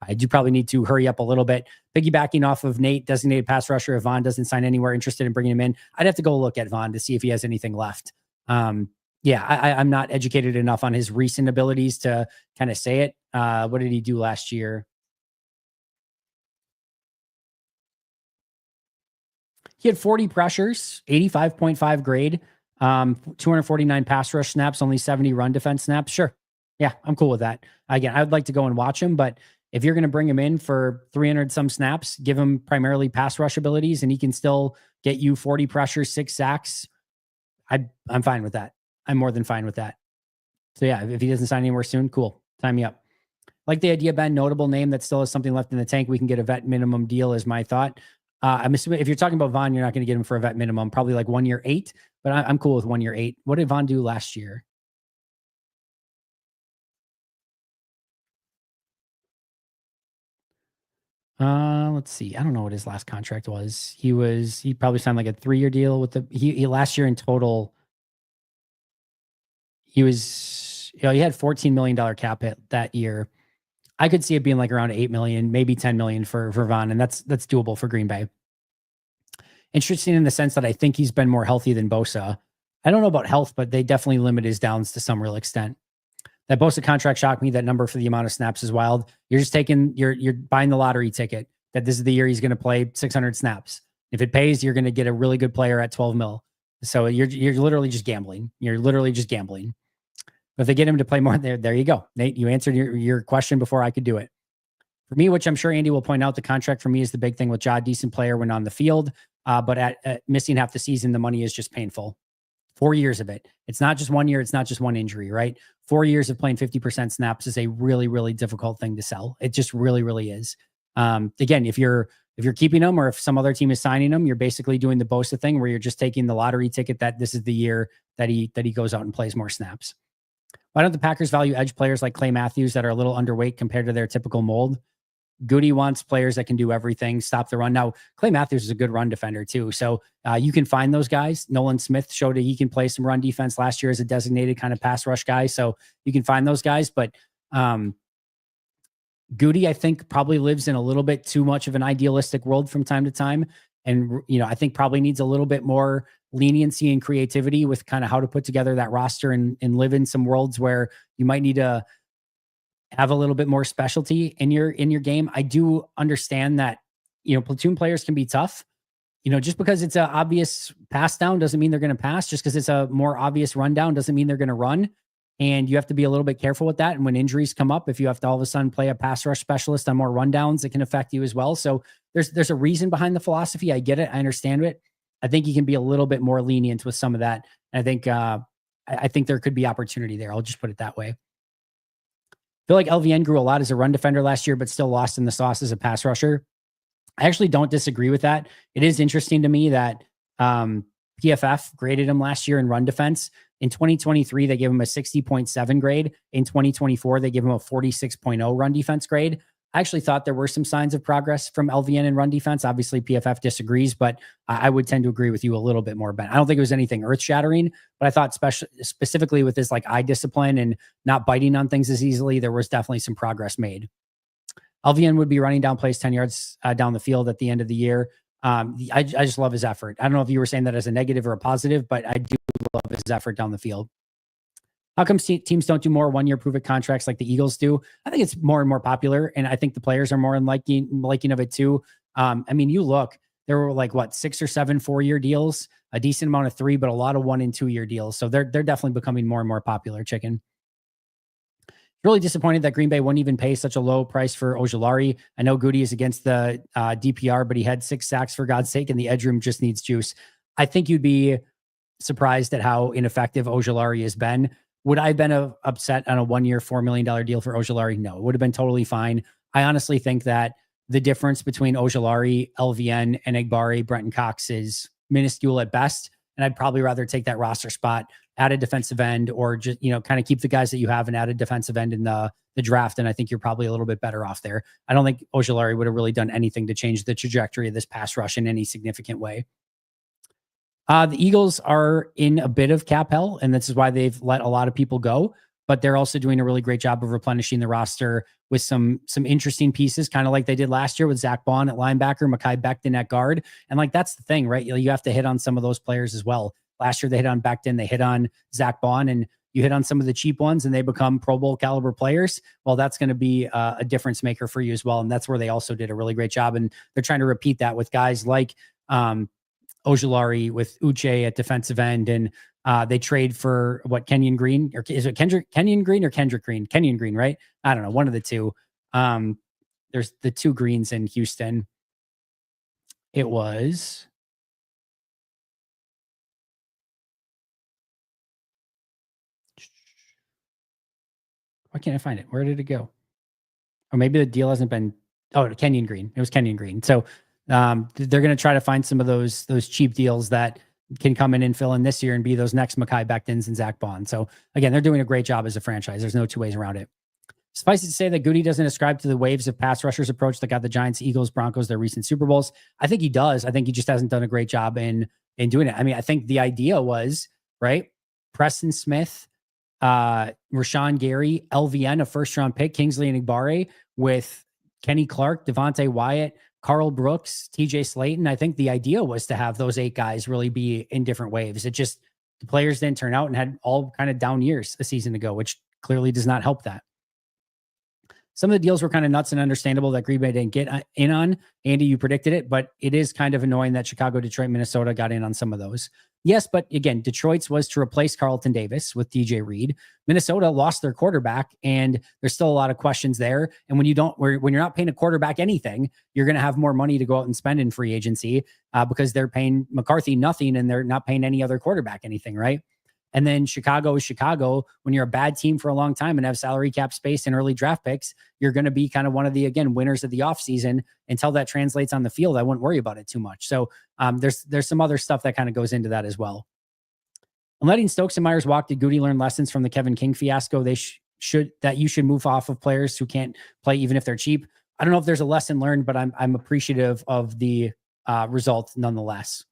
I do probably need to hurry up a little bit. Piggybacking off of Nate, designated pass rusher, if Vaughn doesn't sign anywhere, interested in bringing him in, I'd have to go look at Vaughn to see if he has anything left. I'm not educated enough on his recent abilities to kind of say it. What did he do last year? He had 40 pressures, 85.5 grade, 249 pass rush snaps, only 70 run defense snaps. Sure. Yeah, I'm cool with that. Again, I would like to go and watch him, but if you're going to bring him in for 300 some snaps, give him primarily pass rush abilities, and he can still get you 40 pressures, 6 sacks, I'm fine with that. I'm more than fine with that. So yeah, if he doesn't sign anywhere soon, cool. Sign me up. Like the idea, Ben, notable name that still has something left in the tank. We can get a vet minimum deal is my thought. I'm assuming if you're talking about Vaughn, you're not going to get him for a vet minimum, probably like 1 year 8, but I'm cool with 1 year 8. What did Vaughn do last year? Let's see. I don't know what his last contract was. He probably signed like a 3-year deal with he last year in total. He had $14 million cap hit that year. I could see it being like around 8 million, maybe 10 million for Vaughn, and that's doable for Green Bay. Interesting in the sense that I think he's been more healthy than Bosa. I don't know about health, but they definitely limit his downs to some real extent. That Bosa contract shocked me. That number for the amount of snaps is wild. You're just you're buying the lottery ticket that this is the year he's going to play 600 snaps. If it pays, you're going to get a really good player at 12 mil. So you're literally just gambling. You're literally just gambling. But if they get him to play more, there you go. Nate, you answered your question before I could do it. For me, which I'm sure Andy will point out, the contract for me is the big thing with Ja, decent player when on the field. But at missing half the season, the money is just painful. 4 years of it. It's not just 1 year. It's not just one injury, right? 4 years of playing 50% snaps is a really, really difficult thing to sell. It just really, really is. Again, if you're keeping them or if some other team is signing them, you're basically doing the Bosa thing where you're just taking the lottery ticket that this is the year that he goes out and plays more snaps. Why don't the Packers value edge players like Clay Matthews that are a little underweight compared to their typical mold? Goody wants players that can do everything, stop the run. Now, Clay Matthews is a good run defender too. So you can find those guys. Nolan Smith showed that he can play some run defense last year as a designated kind of pass rush guy. So you can find those guys. But Goody, I think, probably lives in a little bit too much of an idealistic world from time to time. And, I think probably needs a little bit more leniency and creativity with kind of how to put together that roster and live in some worlds where you might need to have a little bit more specialty in your game. I do understand that, platoon players can be tough. Just because it's an obvious pass down doesn't mean they're going to pass. Just because it's a more obvious rundown doesn't mean they're going to run. And you have to be a little bit careful with that. And when injuries come up, if you have to all of a sudden play a pass rush specialist on more rundowns, it can affect you as well. So there's a reason behind the philosophy. I get it. I understand it. I think you can be a little bit more lenient with some of that. And I think there could be opportunity there. I'll just put it that way. I feel like LVN grew a lot as a run defender last year, but still lost in the sauce as a pass rusher. I actually don't disagree with that. It is interesting to me that PFF graded him last year in run defense. In 2023, they gave him a 60.7 grade. In 2024, they gave him a 46.0 run defense grade. I actually thought there were some signs of progress from LVN in run defense. Obviously, PFF disagrees, but I would tend to agree with you a little bit more, Ben. I don't think it was anything earth-shattering, but I thought specifically with this like eye discipline and not biting on things as easily, there was definitely some progress made. LVN would be running down plays 10 yards down the field at the end of the year. I just love his effort. I don't know if you were saying that as a negative or a positive, but I do love his effort down the field. How come teams don't do more 1-year prove-it contracts like the Eagles do? I think it's more and more popular, and I think the players are more liking of it too. I mean, you look, there were like what 6 or 7 4-year deals, a decent amount of 3, but a lot of 1 and 2-year deals. So they're definitely becoming more and more popular. Chicken. Really disappointed that Green Bay wouldn't even pay such a low price for Ojulari. I know Goody is against the DPR, but he had 6 sacks for God's sake, and the edge room just needs juice. I think you'd be surprised at how ineffective Ojulari has been. Would I have been upset on a 1-year, $4 million deal for Ojulari? No, it would have been totally fine. I honestly think that the difference between Ojulari, LVN, and Egbari, Brenton Cox is minuscule at best. And I'd probably rather take that roster spot, add a defensive end, or just, kind of keep the guys that you have and add a defensive end in the draft. And I think you're probably a little bit better off there. I don't think Ojulari would have really done anything to change the trajectory of this pass rush in any significant way. The Eagles are in a bit of cap hell, and this is why they've let a lot of people go. But they're also doing a really great job of replenishing the roster with some interesting pieces, kind of like they did last year with Zach Bond at linebacker, Mekhi Becton at guard. And like, that's the thing, right? You have to hit on some of those players as well. Last year, they hit on Becton, they hit on Zach Bond, and you hit on some of the cheap ones and they become Pro Bowl caliber players. Well, that's going to be a difference maker for you as well. And that's where they also did a really great job. And they're trying to repeat that with guys like Ojulari, with Uche at defensive end, and they trade for Kenyon Green, or is it Kenyon Green or Kendrick Green? Kenyon Green, right? I don't know, one of the two. There's the 2 Greens in Houston. It was why can't I find it? Where did it go? Or maybe the deal hasn't been. Oh, Kenyon Green. It was Kenyon Green. So they're going to try to find some of those cheap deals that can come in and fill in this year and be those next Mekhi Bectons and Zach Bond. So again, they're doing a great job as a franchise. There's no 2 ways around it. Suffice it to say that Goody doesn't ascribe to the waves of pass rushers approach that got the Giants, Eagles, Broncos their recent Super Bowls. I think he does. I think he just hasn't done a great job in doing it. I mean, I think the idea was, right, Preston Smith, Rashawn Gary, LVN, a first-round pick, Kingsley and Egbari, with Kenny Clark, Devontae Wyatt, Carl Brooks, TJ Slayton. I think the idea was to have those 8 guys really be in different waves. It just, the players didn't turn out and had all kind of down years a season ago, which clearly does not help that. Some of the deals were kind of nuts and understandable that Green Bay didn't get in on. Andy, you predicted it, but it is kind of annoying that Chicago, Detroit, Minnesota got in on some of those. Yes, but again, Detroit's was to replace Carlton Davis with DJ Reed. Minnesota lost their quarterback, and there's still a lot of questions there. And when you're not paying a quarterback anything, you're going to have more money to go out and spend in free agency because they're paying McCarthy nothing and they're not paying any other quarterback anything, right? And then Chicago is Chicago. When you're a bad team for a long time and have salary cap space and early draft picks, you're going to be kind of one of the, again, winners of the offseason. Until that translates on the field, I wouldn't worry about it too much. So there's some other stuff that kind of goes into that as well. And letting Stokes and Myers walk, did Goody learn lessons from the Kevin King fiasco? They should move off of players who can't play even if they're cheap. I don't know if there's a lesson learned, but I'm appreciative of the result nonetheless.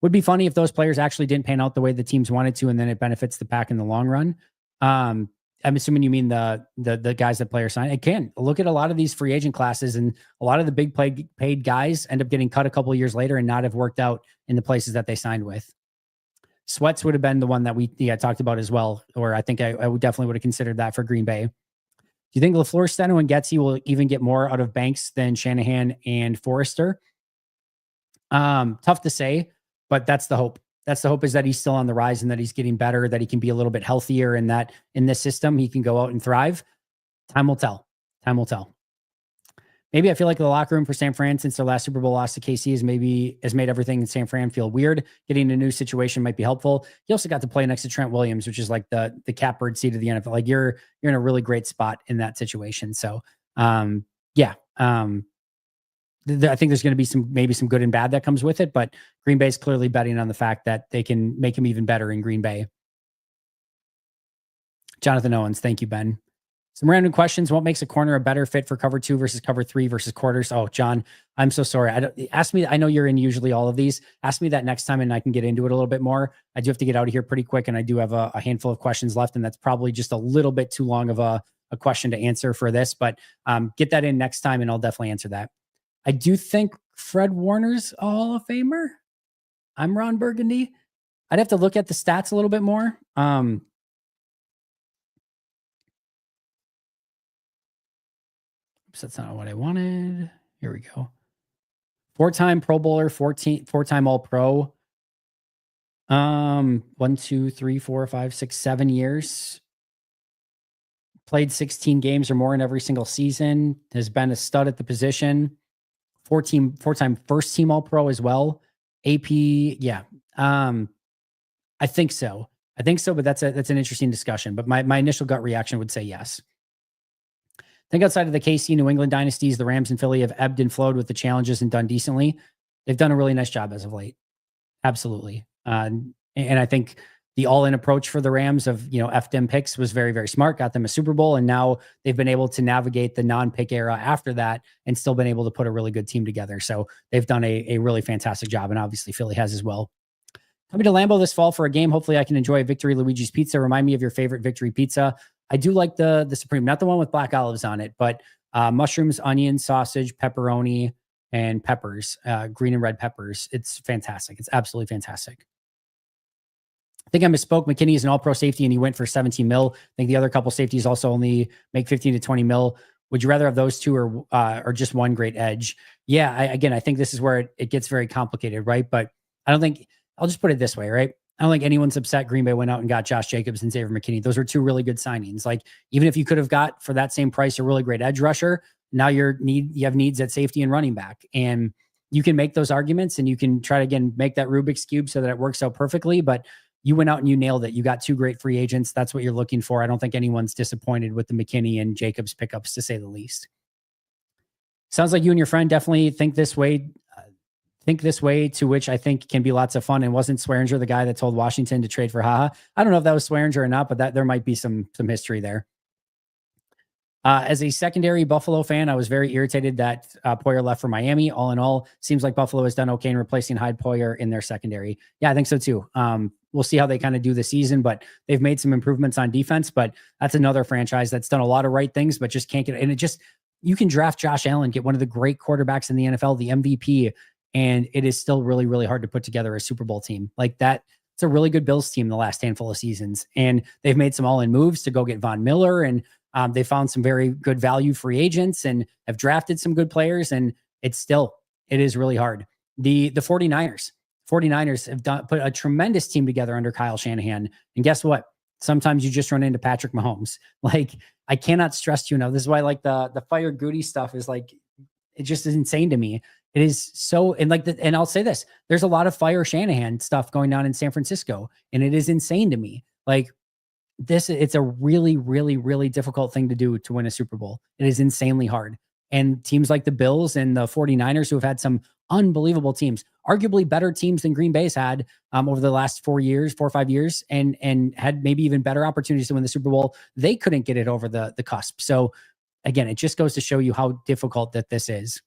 Would be funny if those players actually didn't pan out the way the teams wanted to, and then it benefits the pack in the long run. I'm assuming you mean the guys that players sign. It can look at a lot of these free agent classes, and a lot of the big paid guys end up getting cut a couple of years later and not have worked out in the places that they signed with. Sweats would have been the one that we talked about as well, or I think I would definitely would have considered that for Green Bay. Do you think LaFleur, Steno, and Getsy will even get more out of Banks than Shanahan and Forrester? Tough to say. But that's the hope. That's the hope, is that he's still on the rise and that he's getting better, that he can be a little bit healthier, and that in this system, he can go out and thrive. Time will tell. Time will tell. Maybe I feel like the locker room for San Fran since their last Super Bowl loss to KC has made everything in San Fran feel weird. Getting a new situation might be helpful. He also got to play next to Trent Williams, which is like the catbird seat of the NFL. Like you're in a really great spot in that situation. So yeah. I think there's going to be maybe some good and bad that comes with it, but Green Bay is clearly betting on the fact that they can make him even better in Green Bay. Jonathan Owens, thank you, Ben. Some random questions. What makes a corner a better fit for cover 2 versus cover 3 versus quarters? Oh, John, I'm so sorry. Ask me. I know you're in usually all of these. Ask me that next time and I can get into it a little bit more. I do have to get out of here pretty quick, and I do have a handful of questions left, and that's probably just a little bit too long of a question to answer for this, but get that in next time and I'll definitely answer that. I do think Fred Warner's a Hall of Famer. I'm Ron Burgundy. I'd have to look at the stats a little bit more. Oops, that's not what I wanted. Here we go. 4-time Pro Bowler, 4-time All Pro. 1, 2, 3, 4, 5, 6, 7 years. Played 16 games or more in every single season. Has been a stud at the position. 4-time first team All Pro as well. AP, yeah. I think so. But that's an interesting discussion. But my initial gut reaction would say yes. I think outside of the KC New England dynasties, the Rams and Philly have ebbed and flowed with the challenges and done decently. They've done a really nice job as of late. Absolutely. And I think the all-in approach for the Rams of, FDM picks was very, very smart, got them a Super Bowl. And now they've been able to navigate the non-pick era after that and still been able to put a really good team together. So they've done a really fantastic job. And obviously Philly has as well. Coming to Lambeau this fall for a game. Hopefully I can enjoy a Victory Luigi's Pizza. Remind me of your favorite Victory pizza. I do like the Supreme, not the one with black olives on it, but mushrooms, onions, sausage, pepperoni, and peppers, green and red peppers. It's fantastic. It's absolutely fantastic. I think I misspoke. McKinney is an all-pro safety and he went for 17 mil. I think the other couple safeties also only make 15 to 20 mil. Would you rather have those two or just one great edge? Yeah, I think this is where it gets very complicated, right? But I don't think, I'll just put it this way, right? I don't think anyone's upset Green Bay went out and got Josh Jacobs and Xavier McKinney. Those were two really good signings. Like, even if you could have got for that same price a really great edge rusher, now you have needs at safety and running back. And you can make those arguments and you can try to, again, make that Rubik's Cube so that it works out perfectly. But you went out and you nailed it. You got two great free agents. That's what you're looking for. I don't think anyone's disappointed with the McKinney and Jacobs pickups, to say the least. Sounds like you and your friend definitely think this way, to which I think can be lots of fun. And wasn't Swearinger the guy that told Washington to trade for Haha? I don't know if that was Swearinger or not, but that there might be some history there. As a secondary Buffalo fan, I was very irritated that Poyer left for Miami. All in all, seems like Buffalo has done okay in replacing Hyde Poyer in their secondary. Yeah, I think so too. We'll see how they kind of do the season, but they've made some improvements on defense. But that's another franchise that's done a lot of right things, but just can't get it. And you can draft Josh Allen, get one of the great quarterbacks in the NFL, the MVP, and it is still really, really hard to put together a Super Bowl team like that. It's a really good Bills team the last handful of seasons, and they've made some all-in moves to go get Von Miller, and they found some very good value free agents and have drafted some good players, and it is really hard. The 49ers have put a tremendous team together under Kyle Shanahan, and guess what? Sometimes you just run into Patrick Mahomes. Like, I cannot stress to you enough. This is why the fire Goody stuff is like, it just is insane to me. It is so, and I'll say this, there's a lot of fire Shanahan stuff going on in San Francisco, and it is insane to me. Like, it's a really, really, really difficult thing to do to win a Super Bowl. It is insanely hard. And teams like the Bills and the 49ers, who have had some unbelievable teams, arguably better teams than Green Bay's had over the last 4 or 5 years, and had maybe even better opportunities to win the Super Bowl, they couldn't get it over the cusp. So again, it just goes to show you how difficult that this is.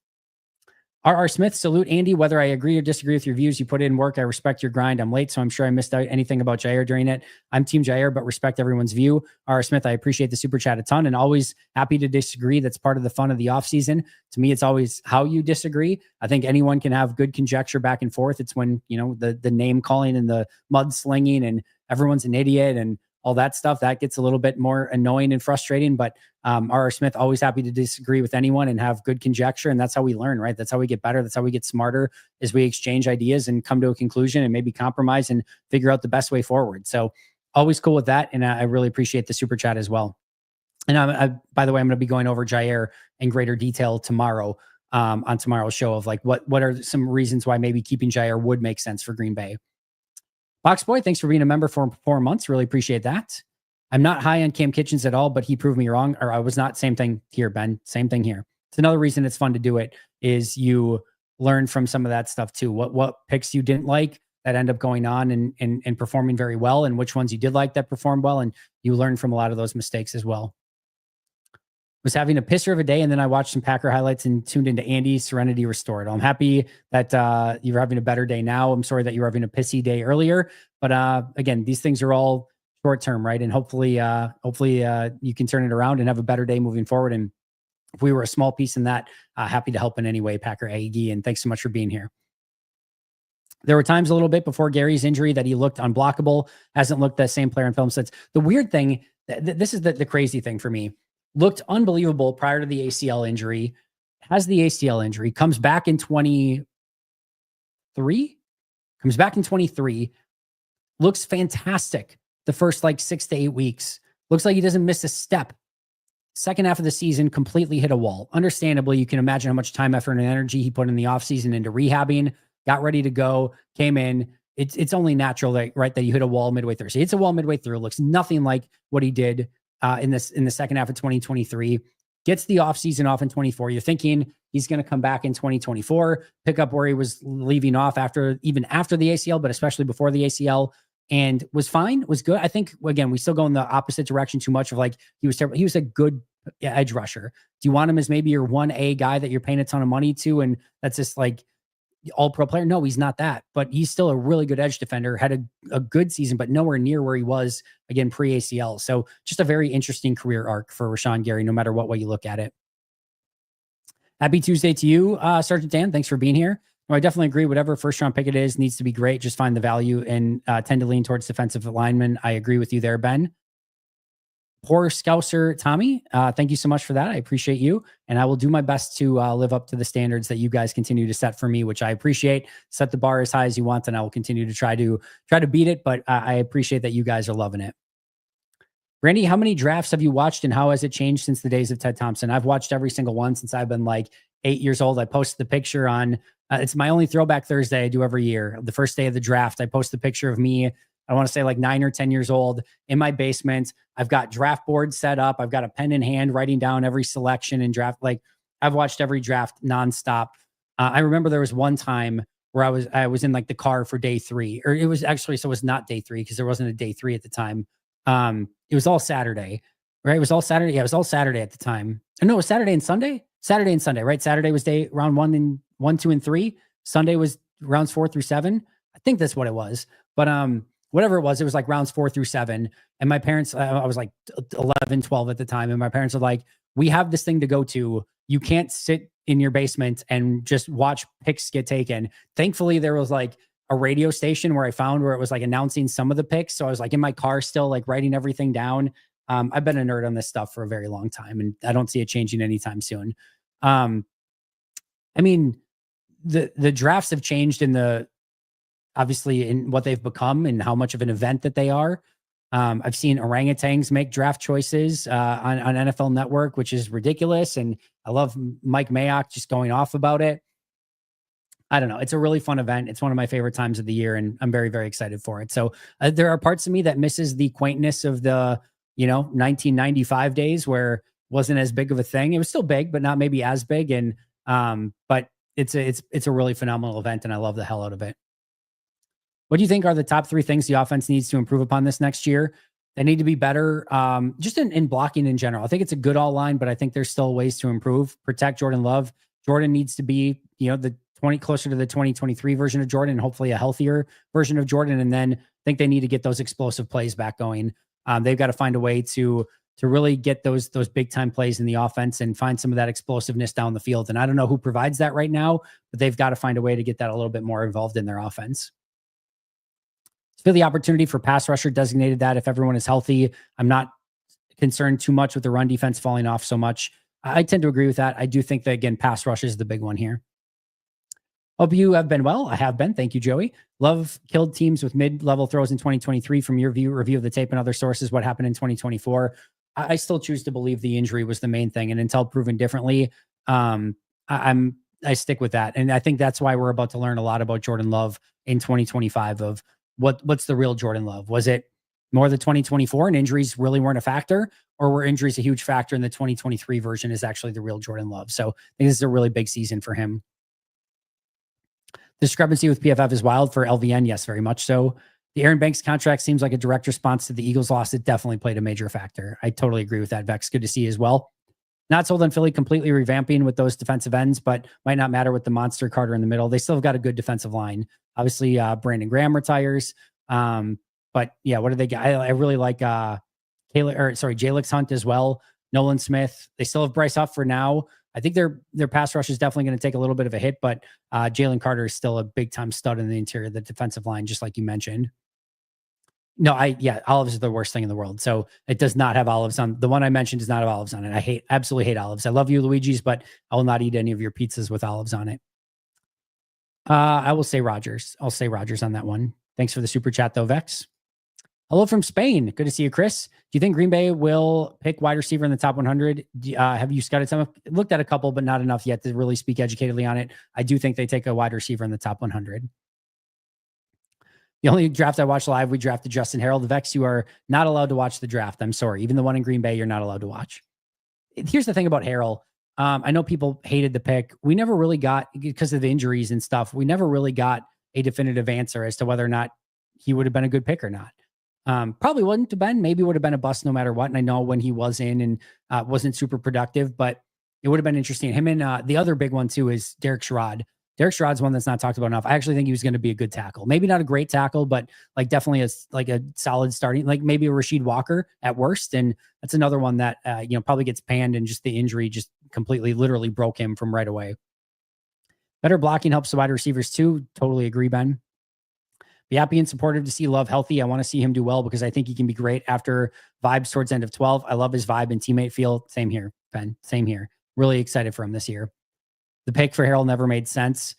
R.R. Smith, salute Andy. Whether I agree or disagree with your views, you put in work. I respect your grind. I'm late, so I'm sure I missed out anything about Jaire during it. I'm Team Jaire, but respect everyone's view. R.R. Smith, I appreciate the super chat a ton, and always happy to disagree. That's part of the fun of the offseason. To me, it's always how you disagree. I think anyone can have good conjecture back and forth. It's when, the name calling and the mudslinging and everyone's an idiot and all that stuff, that gets a little bit more annoying and frustrating. But R.R. Smith, always happy to disagree with anyone and have good conjecture. And that's how we learn, right? That's how we get better. That's how we get smarter, is we exchange ideas and come to a conclusion and maybe compromise and figure out the best way forward. So always cool with that. And I really appreciate the super chat as well. And by the way, I'm going to be going over Jaire in greater detail tomorrow on tomorrow's show of like, what are some reasons why maybe keeping Jaire would make sense for Green Bay. Box Boy, thanks for being a member for 4 months. Really appreciate that. I'm not high on Cam Kitchens at all, but he proved me wrong. Or I was not. Same thing here, Ben. Same thing here. It's another reason it's fun to do it, is you learn from some of that stuff too. What picks you didn't like that end up going on and performing very well, and which ones you did like that performed well. And you learn from a lot of those mistakes as well. Was having a pisser of a day, and then I watched some Packer highlights and tuned into Andy's Serenity Restored. I'm happy that you're having a better day now. I'm sorry that you were having a pissy day earlier, but again, these things are all short term, right? And hopefully you can turn it around and have a better day moving forward. And if we were a small piece in that, happy to help in any way, Packer Aggie. And thanks so much for being here. There were times a little bit before Gary's injury that he looked unblockable. Hasn't looked that same player in film since. The weird thing, this is the crazy thing for me. looked unbelievable prior to the ACL injury, has the ACL injury, comes back in 23, looks fantastic the first like 6 to 8 weeks. Looks like he doesn't miss a step. Second half of the season, completely hit a wall. Understandably, you can imagine how much time, effort, and energy he put in the offseason into rehabbing, got ready to go, came in. It's only natural that, right, that you hit a wall midway through. So it's a wall midway through. Looks nothing like what he did in the second half of 2023. Gets the offseason off in 24. You're thinking he's going to come back in 2024, pick up where he was leaving off even after the ACL, but especially before the ACL, and was fine, was good. I think, again, we still go in the opposite direction too much of like, he was terrible. He was a good edge rusher. Do you want him as maybe your 1A guy that you're paying a ton of money to, and that's just like all pro player? No, he's not that, but he's still a really good edge defender, had a good season, but nowhere near where he was, again, pre-ACL. So just a very interesting career arc for Rashawn Gary, no matter what way you look at it. Happy Tuesday to you, Sergeant Dan. Thanks for being here. No, I definitely agree. Whatever first round pick it is needs to be great. Just find the value and tend to lean towards defensive linemen. I agree with you there, Ben. Poor Scouser Tommy, thank you so much for that. I appreciate you. And I will do my best to live up to the standards that you guys continue to set for me, which I appreciate. Set the bar as high as you want, and I will continue to try to beat it. But I appreciate that you guys are loving it. Randy, how many drafts have you watched and how has it changed since the days of Ted Thompson? I've watched every single one since I've been like 8 years old. I posted the picture on, it's my only throwback Thursday I do every year. The first day of the draft, I post the picture of me, I want to say like 9 or 10 years old in my basement. I've got draft boards set up. I've got a pen in hand writing down every selection and draft. Like I've watched every draft nonstop. I remember there was one time where I was in like the car for day 3, or it was actually, so it was not day 3 because there wasn't a day 3 at the time. It was all Saturday, right? It was all Saturday. Yeah, it was all Saturday at the time. No, it was Saturday and Sunday. Saturday and Sunday, right? Saturday was round 1, 2, and 3. Sunday was rounds 4 through 7. I think that's what it was. But whatever it was like rounds 4 through 7. And my parents, I was like 11, 12 at the time, and my parents were like, "We have this thing to go to. You can't sit in your basement and just watch picks get taken." Thankfully, there was like a radio station where I found where it was like announcing some of the picks. So I was like in my car still like writing everything down. I've been a nerd on this stuff for a very long time, and I don't see it changing anytime soon. I mean, the drafts have changed obviously in what they've become and how much of an event that they are. I've seen orangutans make draft choices on NFL Network, which is ridiculous. And I love Mike Mayock just going off about it. I don't know. It's a really fun event. It's one of my favorite times of the year, and I'm very, very excited for it. So there are parts of me that misses the quaintness of the, 1995 days where it wasn't as big of a thing. It was still big, but not maybe as big. And, but it's a really phenomenal event, and I love the hell out of it. What do you think are the top 3 things the offense needs to improve upon this next year? They need to be better, just in blocking in general. I think it's a good all line, but I think there's still ways to improve. Protect Jordan Love. Jordan needs to be, closer to the 2023 version of Jordan, and hopefully a healthier version of Jordan. And then I think they need to get those explosive plays back going. They've got to find a way to really get those big time plays in the offense and find some of that explosiveness down the field. And I don't know who provides that right now, but they've got to find a way to get that a little bit more involved in their offense. I feel the opportunity for pass rusher designated that if everyone is healthy. I'm not concerned too much with the run defense falling off so much. I tend to agree with that. I do think that, again, pass rush is the big one here. Hope you have been well. I have been. Thank you, Joey. Love killed teams with mid-level throws in 2023. From your review of the tape and other sources, what happened in 2024? I still choose to believe the injury was the main thing. And until proven differently, I stick with that. And I think that's why we're about to learn a lot about Jordan Love in 2025 of what's the real Jordan Love. Was it more the 2024 and injuries really weren't a factor, or were injuries a huge factor in the 2023 version is actually the real Jordan Love? So I think this is a really big season for him. Discrepancy with PFF is wild for LVN. Yes, very much so. The Aaron Banks contract seems like a direct response to the Eagles loss. It definitely played a major factor. I totally agree with that, Vex. Good to see you as well. Not sold on Philly completely revamping with those defensive ends, but might not matter with the monster Carter in the middle. They still have got a good defensive line. Obviously, Brandon Graham retires. But yeah, what do they get? I really like Jalix Hunt as well. Nolan Smith. They still have Bryce Huff for now. I think their pass rush is definitely going to take a little bit of a hit, but Jalen Carter is still a big time stud in the interior of the defensive line, just like you mentioned. No, olives are the worst thing in the world. So it does not have olives on. The one I mentioned does not have olives on it. I absolutely hate olives. I love you, Luigi's, but I will not eat any of your pizzas with olives on it. I will say Rogers. I'll say Rogers on that one. Thanks for the super chat, though, Vex. Hello from Spain. Good to see you, Chris. Do you think Green Bay will pick wide receiver in the top 100? Have you scouted some? Looked at a couple, but not enough yet to really speak educatedly on it. I do think they take a wide receiver in the top 100. The only draft I watched live, we drafted Justin Harold. Vex, you are not allowed to watch the draft. I'm sorry. Even the one in Green Bay, you're not allowed to watch. Here's the thing about Harold. I know people hated the pick. We never really got, because of the injuries and stuff, we never really got a definitive answer as to whether or not he would have been a good pick or not. Probably wouldn't have been. Maybe would have been a bust no matter what. And I know when he was in and wasn't super productive, but it would have been interesting. Him and the other big one too is Derek Sherrod. Derek Sherrod's one that's not talked about enough. I actually think he was going to be a good tackle. Maybe not a great tackle, but like definitely a solid starting, like maybe a Rasheed Walker at worst. And that's another one that, probably gets panned, and just the injury just completely literally broke him from right away. Better blocking helps the wide receivers too. Totally agree, Ben. Be happy and supportive to see Love healthy. I want to see him do well because I think he can be great after vibes towards end of 12. I love his vibe and teammate feel. Same here, Ben. Same here. Really excited for him this year. The pick for Harold never made sense.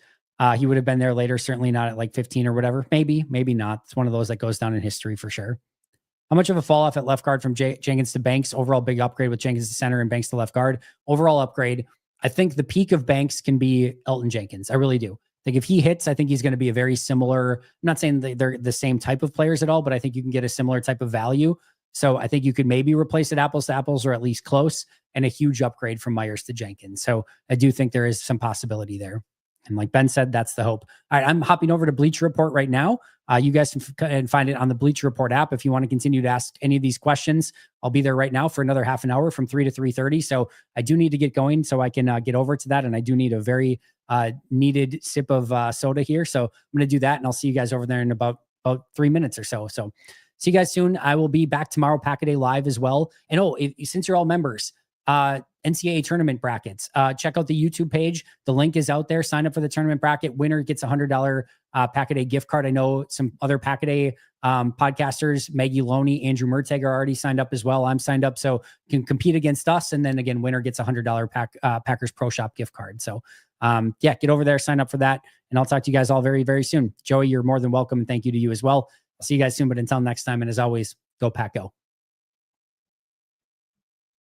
He would have been there later, certainly not at like 15 or whatever. Maybe not. It's one of those that goes down in history for sure. How much of a fall off at left guard from Jenkins to Banks? Overall big upgrade with Jenkins to center and Banks to left guard. Overall upgrade. I think the peak of Banks can be Elton Jenkins. I really do. Like if he hits, I think he's going to be a very similar, I'm not saying they're the same type of players at all, but I think you can get a similar type of value. So I think you could maybe replace it apples to apples or at least close, and a huge upgrade from Myers to Jenkins. So I do think there is some possibility there. And like Ben said, that's the hope. All right, I'm hopping over to Bleacher Report right now. You guys can find it on the Bleacher Report app. If you want to continue to ask any of these questions, I'll be there right now for another half an hour from 3 to 3:30. So I do need to get going so I can get over to that. And I do need a very needed sip of soda here. So I'm going to do that, and I'll see you guys over there in about 3 minutes or so. So see you guys soon. I will be back tomorrow, Pack-A-Day Live as well. And since you're all members, NCAA tournament brackets, check out the YouTube page. The link is out there. Sign up for the tournament bracket. Winner gets a $100 Pack-A-Day gift card. I know some other Pack-A-Day podcasters, Maggie Loney, Andrew Merteg are already signed up as well. I'm signed up, so you can compete against us. And then again, winner gets a $100 Packers Pro Shop gift card. So get over there, sign up for that. And I'll talk to you guys all very, very soon. Joey, you're more than welcome. And thank you to you as well. I'll see you guys soon. But until next time, and as always, go Pack Go.